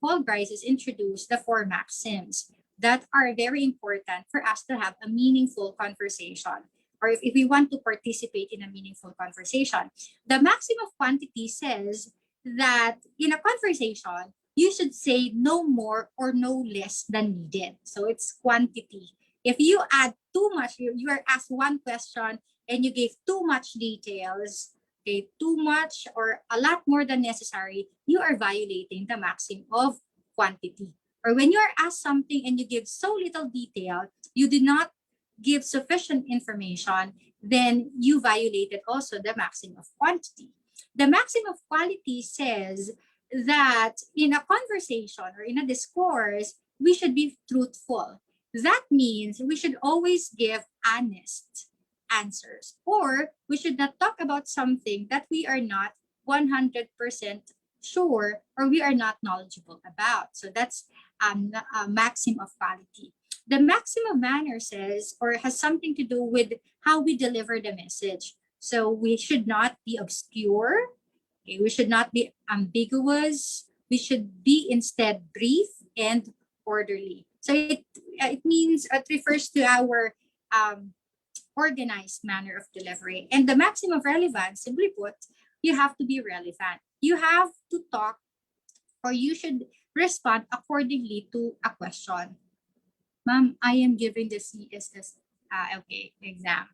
Paul Grice introduced the 4 maxims that are very important for us to have a meaningful conversation, or if we want to participate in a meaningful conversation. The maxim of quantity says that in a conversation, you should say no more or no less than needed. So it's quantity. If you add too much, you are asked one question and you give too much details, okay, too much or a lot more than necessary, you are violating the maxim of quantity. Or when you are asked something and you give so little detail, you do not give sufficient information, then you violated also the maxim of quantity. The maxim of quality says that in a conversation or in a discourse, we should be truthful. That means we should always give honest answers, or we should not talk about something that we are not 100% sure or we are not knowledgeable about. So that's a maxim of quality. The maxim of manner says or has something to do with how we deliver the message. So we should not be obscure. Okay? We should not be ambiguous. We should be instead brief and orderly. So it means it refers to our organized manner of delivery. And the maximum of relevance, simply put, you have to be relevant. You have to talk or you should respond accordingly to a question. Ma'am, I am giving the CSS exam.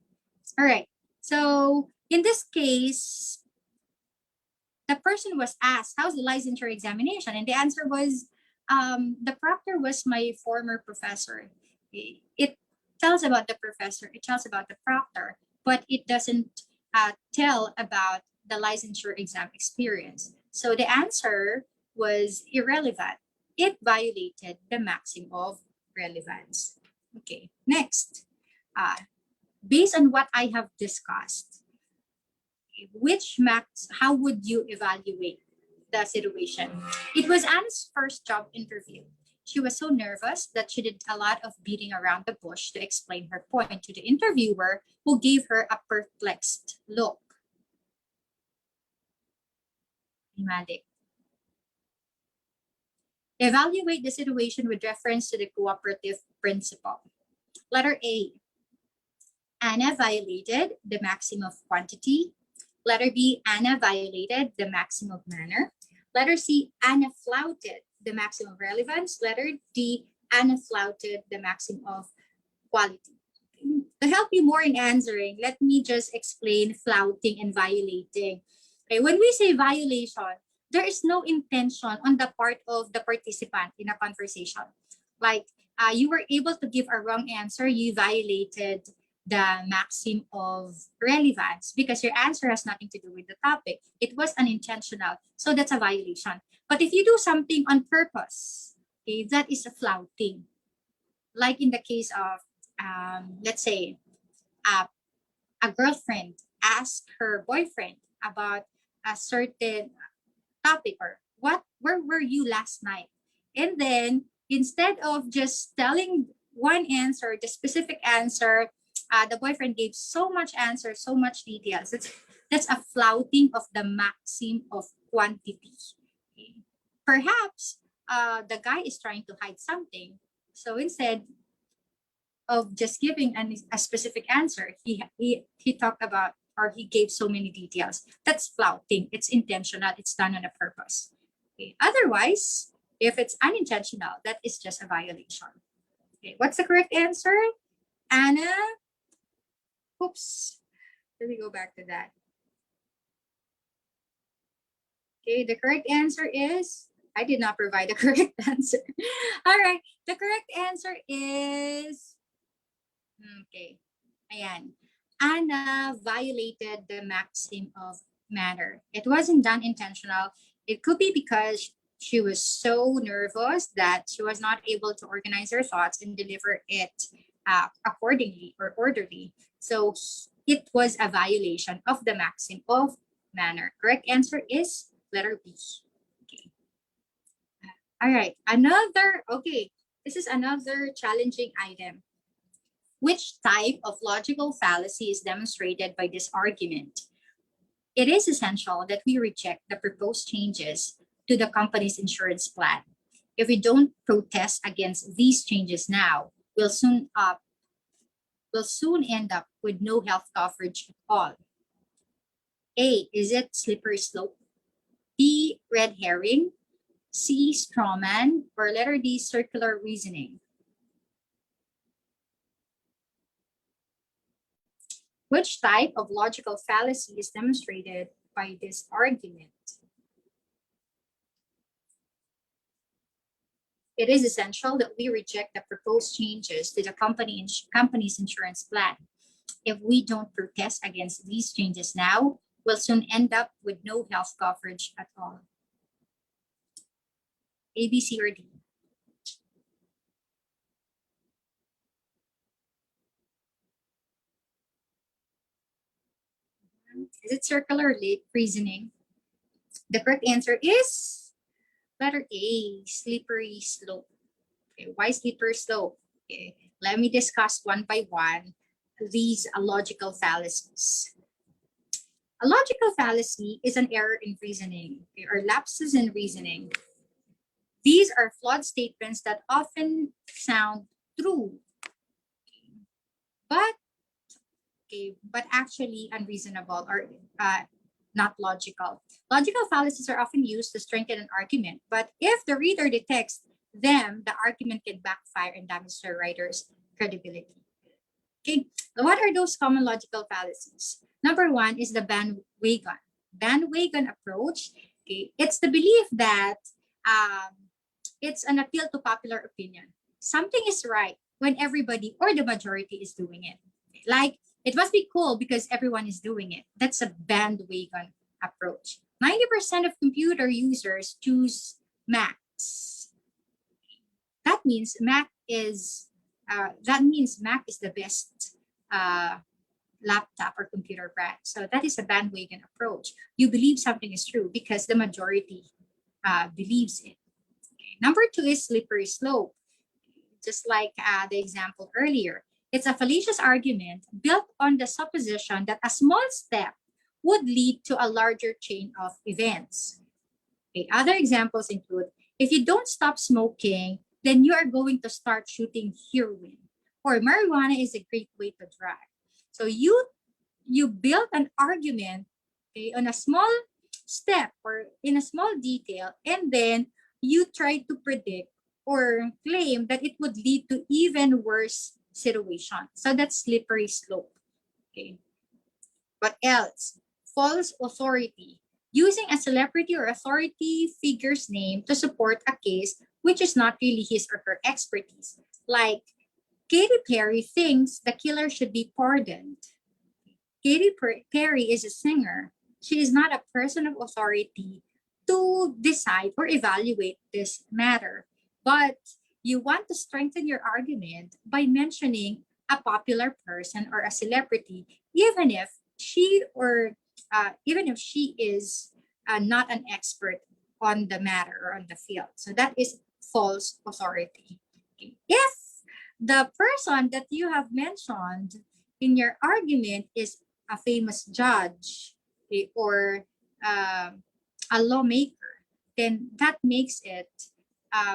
All right. So in this case, the person was asked, how's the licensure examination? And the answer was, the proctor was my former professor. It tells about the professor, it tells about the proctor, but it doesn't tell about the licensure exam experience. So the answer was irrelevant. It violated the maxim of relevance. Okay, next. Based on what I have discussed, how would you evaluate the situation? It was Anna's first job interview. She was so nervous that she did a lot of beating around the bush to explain her point to the interviewer, who gave her a perplexed look. Dramatic. Evaluate the situation with reference to the cooperative principle. Letter A, Anna violated the maxim of quantity. Letter B, Anna violated the maxim of manner. Letter C, Anna flouted the maxim of relevance. Letter D, Anna flouted the maxim of quality. To help you more in answering, let me just explain flouting and violating. Okay, when we say violation, there is no intention on the part of the participant in a conversation. Like you were able to give a wrong answer, you violated the maxim of relevance because your answer has nothing to do with the topic. It was unintentional, so that's a violation. But if you do something on purpose, okay, that is a flouting. Like in the case of, let's say, a girlfriend asked her boyfriend about a certain topic or where were you last night? And then instead of just telling one answer, the specific answer, the boyfriend gave so much answer, so much details. That's a flouting of the maxim of quantity. Okay. Perhaps the guy is trying to hide something. So instead of just giving a specific answer, he talked about or he gave so many details. That's flouting. It's intentional. It's done on a purpose. Okay. Otherwise, if it's unintentional, that is just a violation. Okay. What's the correct answer? Anna? Oops. Let me go back to that. Okay, the correct answer is, I did not provide the correct answer. All right, the correct answer is, okay, ayan. Anna violated the maxim of manner. It wasn't done intentional. It could be because she was so nervous that she was not able to organize her thoughts and deliver it accordingly or orderly. So it was a violation of the maxim of manner. Correct answer is letter B. Okay. All right. This is another challenging item. Which type of logical fallacy is demonstrated by this argument? It is essential that we reject the proposed changes to the company's insurance plan. If we don't protest against these changes now, we'll soon end up with no health coverage at all. A, is it slippery slope? B, red herring? C, straw man? Or letter D, circular reasoning? Which type of logical fallacy is demonstrated by this argument? It is essential that we reject the proposed changes to the company's insurance plan. If we don't protest against these changes now, we'll soon end up with no health coverage at all. A, B, C, or D? Is it circular reasoning? The correct answer is letter A, slippery slope. Okay, why slippery slope? Okay, let me discuss one by one these logical fallacies. A logical fallacy is an error in reasoning, okay, or lapses in reasoning. These are flawed statements that often sound true, but actually unreasonable or not logical. Logical fallacies are often used to strengthen an argument, but if the reader detects them, the argument can backfire and damage the writer's credibility. Okay, what are those common logical fallacies? Number one is the bandwagon approach. Okay, it's the belief that it's an appeal to popular opinion. Something is right when everybody or the majority is doing it. Like, it must be cool because everyone is doing it. That's a bandwagon approach. 90% of computer users choose Macs. That means Mac is the best laptop or computer brand. So that is a bandwagon approach. You believe something is true because the majority believes it. Okay. Number two is slippery slope. Just like the example earlier, it's a fallacious argument built on the supposition that a small step would lead to a larger chain of events. Okay. Other examples include, if you don't stop smoking, then you are going to start shooting heroin. Or marijuana is a great way to drive. So you build an argument, okay, on a small step or in a small detail, and then you try to predict or claim that it would lead to even worse situation. So that's slippery slope. Okay. What else? False authority. Using a celebrity or authority figure's name to support a case which is not really his or her expertise. Like, Katy Perry thinks the killer should be pardoned. Katy Perry is a singer. She is not a person of authority to decide or evaluate this matter. But you want to strengthen your argument by mentioning a popular person or a celebrity, even if she is not an expert on the matter or on the field. So that is false authority. Okay. If the person that you have mentioned in your argument is a famous judge, okay, or a lawmaker, then that makes it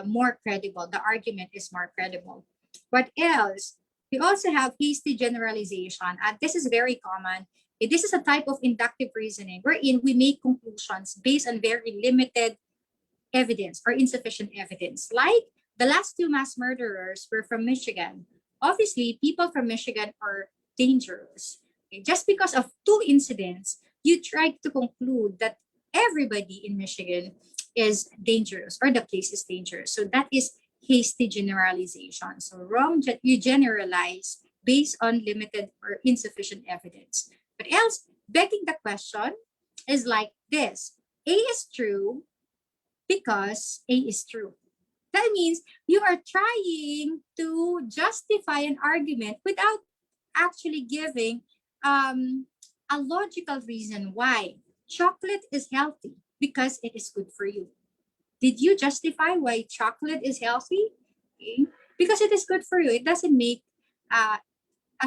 more credible. The argument is more credible. What else? We also have hasty generalization. This is very common. This is a type of inductive reasoning wherein we make conclusions based on very limited evidence or insufficient evidence. Like, the last two mass murderers were from Michigan. Obviously, people from Michigan are dangerous. Okay? Just because of two incidents, you try to conclude that everybody in Michigan is dangerous or the place is dangerous. So that is hasty generalization. So you generalize based on limited or insufficient evidence. But else, begging the question is like this. A is true because A is true. That means you are trying to justify an argument without actually giving a logical reason why. Chocolate is healthy because it is good for you. Did you justify why chocolate is healthy? Okay. Because it is good for you. It doesn't make a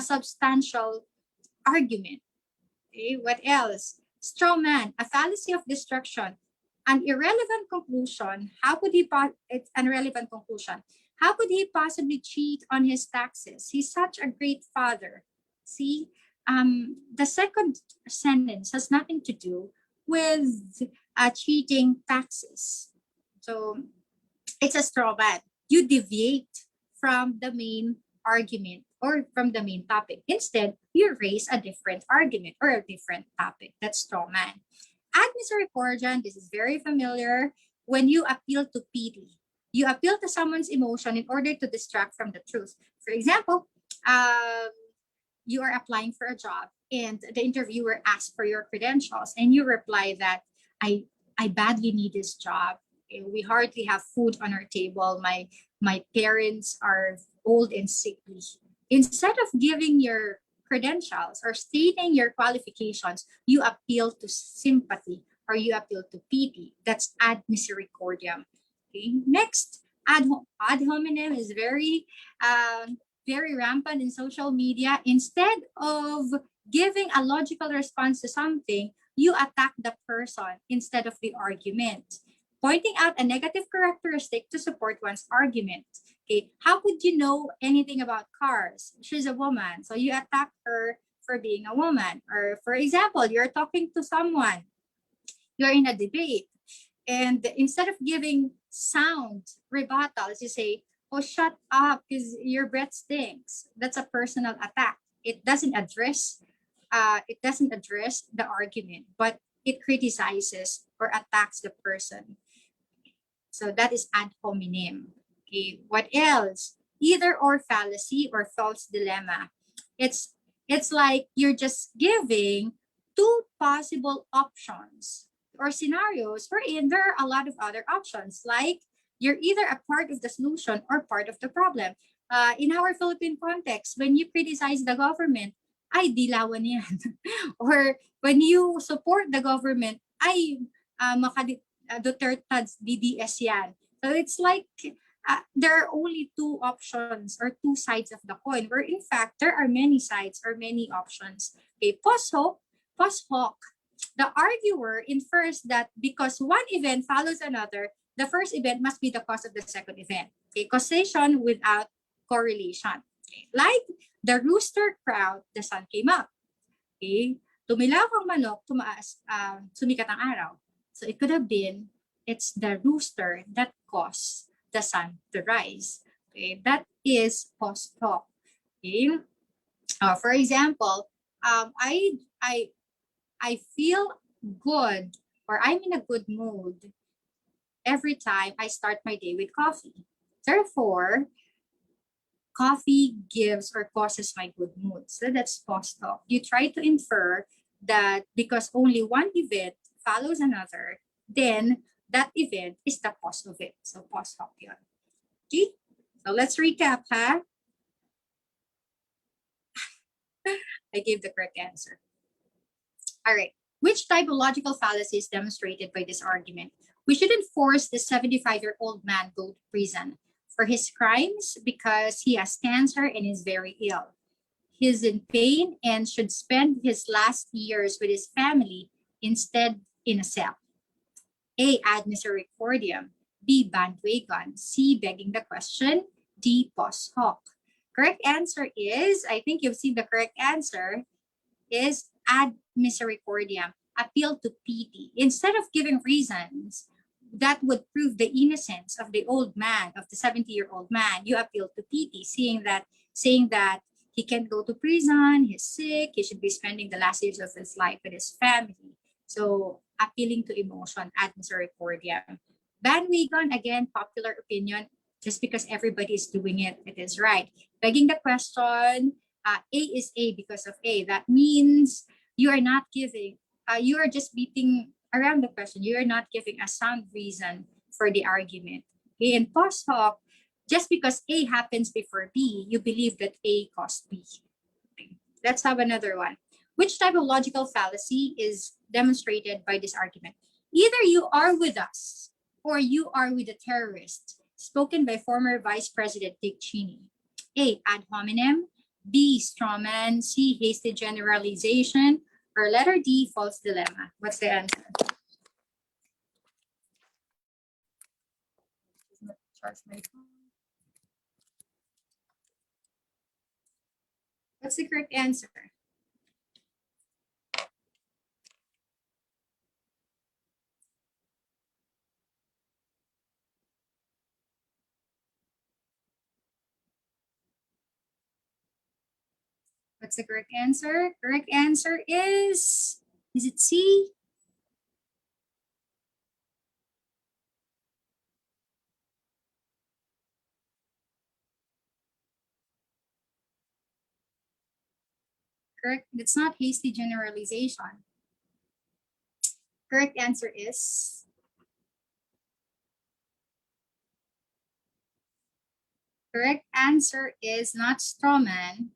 substantial argument. Okay. What else? Straw man, a fallacy of destruction. an irrelevant conclusion. How could he it's an irrelevant conclusion. How could he possibly cheat on his taxes? He's such a great father. See, the second sentence has nothing to do with cheating taxes. So it's a straw man. You deviate from the main argument or from the main topic. Instead, you raise a different argument or a different topic. That's straw man. Ad misericordiam, this is very familiar. When you appeal to pity, you appeal to someone's emotion in order to distract from the truth. For example, you are applying for a job and the interviewer asks for your credentials and you reply that I badly need this job. We hardly have food on our table. My parents are old and sickly. Instead of giving your credentials or stating your qualifications, you appeal to sympathy or you appeal to pity. That's ad misericordiam. Okay. Next, ad hominem is very rampant in social media. Instead of giving a logical response to something, you attack the person instead of the argument, pointing out a negative characteristic to support one's argument. Okay, how could you know anything about cars? She's a woman, so you attack her for being a woman. Or for example, you're talking to someone, you're in a debate, and instead of giving sound rebuttals, you say, oh, shut up because your breath stinks. That's a personal attack. It doesn't address the argument, but it criticizes or attacks the person. So that is ad hominem. Okay, what else? Either or fallacy or false dilemma. It's like you're just giving two possible options or scenarios wherein there are a lot of other options. Like you're either a part of the solution or part of the problem. In our Philippine context, when you criticize the government, ay dilawan yan. Or when you support the government, ay Duterte's DDS yan. So it's like there are only two options or two sides of the coin, where in fact there are many sides or many options. Okay, post hoc. The arguer infers that because one event follows another, the first event must be the cause of the second event. Okay, causation without correlation. Okay, like the rooster crowed, the sun came up. Okay, tumilaw ang manok, sumikat ang araw. So it could have been, it's the rooster that caused the sun to rise. Okay, that is post hoc. Okay, for example, I feel good or I'm in a good mood every time I start my day with coffee. Therefore, coffee gives or causes my good mood. So that's post hoc. You try to infer that because only one event follows another, then that event is the cause of it. So post hoc yun. Okay? So let's recap, ha? I gave the correct answer. All right. Which type of logical fallacy is demonstrated by this argument? We shouldn't force the 75-year-old man go to prison for his crimes because he has cancer and is very ill. He's in pain and should spend his last years with his family instead in a cell. A, ad misericordiam. B, bandwagon. C, begging the question. D, post hoc. Correct answer is, I think you've seen the correct answer, is ad misericordiam. Appeal to pity. Instead of giving reasons that would prove the innocence of the old man, of the 70-year-old man, you appeal to pity, saying that he can't go to prison, he's sick, he should be spending the last years of his life with his family. So appealing to emotion, ad misericordiam. Bandwagon, again, popular opinion, just because everybody is doing it, it is right. Begging the question, A is A because of A. That means you are not giving, you are just beating around the question. You are not giving a sound reason for the argument. Okay, and post hoc, just because A happens before B, you believe that A caused B. Okay. Let's have another one. Which type of logical fallacy is demonstrated by this argument? Either you are with us or you are with a terrorist, spoken by former Vice President Dick Cheney. A, ad hominem. B, strawman. C, hasty generalization. Or letter D, false dilemma. What's the answer? charge my phone. What's the correct answer? What's the correct answer? Correct answer is it C? Correct. It's not hasty generalization. Correct answer is not straw man.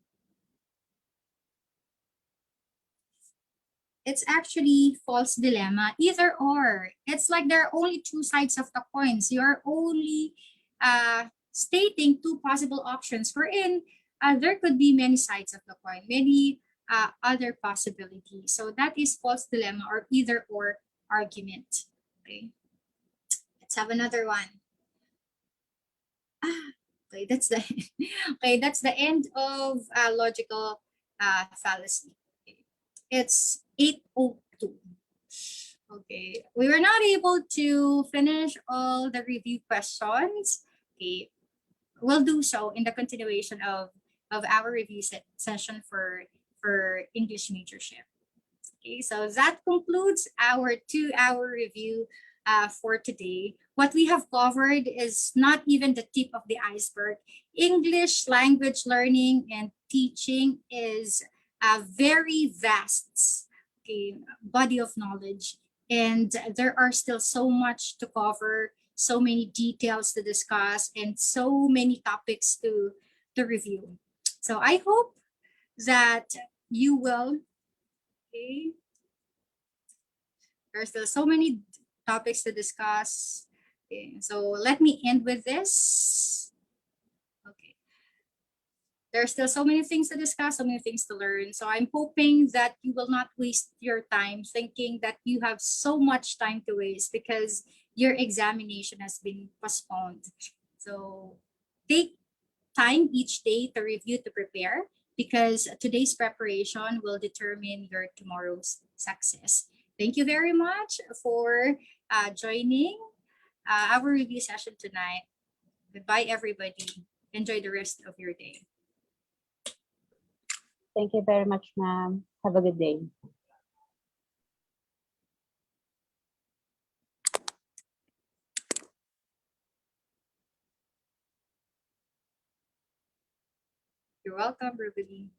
It's actually false dilemma, either or. It's like there are only two sides of the coins. You're only stating two possible options wherein there could be many sides of the coin, many other possibilities. So that is false dilemma or either or argument. Okay, let's have another one. Okay, that's the that's the end of logical fallacy. Okay. It's 8:02. Okay, we were not able to finish all the review questions. Okay, we'll do so in the continuation of our review session for English majorship. Okay, so that concludes our 2-hour review for today. What we have covered is not even the tip of the iceberg. English language learning and teaching is a very vast, okay, body of knowledge. And there are still so much to cover, so many details to discuss, and so many topics to review. So I hope that you will, okay, there's still so many topics to discuss. Okay, so let me end with this. Okay. There are still so many things to discuss, so many things to learn. So I'm hoping that you will not waste your time thinking that you have so much time to waste because your examination has been postponed. So take time each day to review, to prepare, because today's preparation will determine your tomorrow's success. Thank you very much for joining our review session tonight. Goodbye, everybody. Enjoy the rest of your day. Thank you very much, ma'am. Have a good day. You're welcome, Ruby.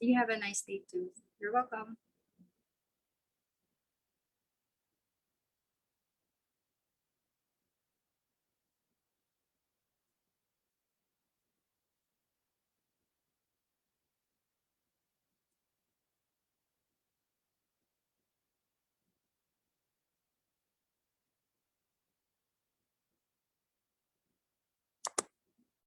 You have a nice day too. You're welcome.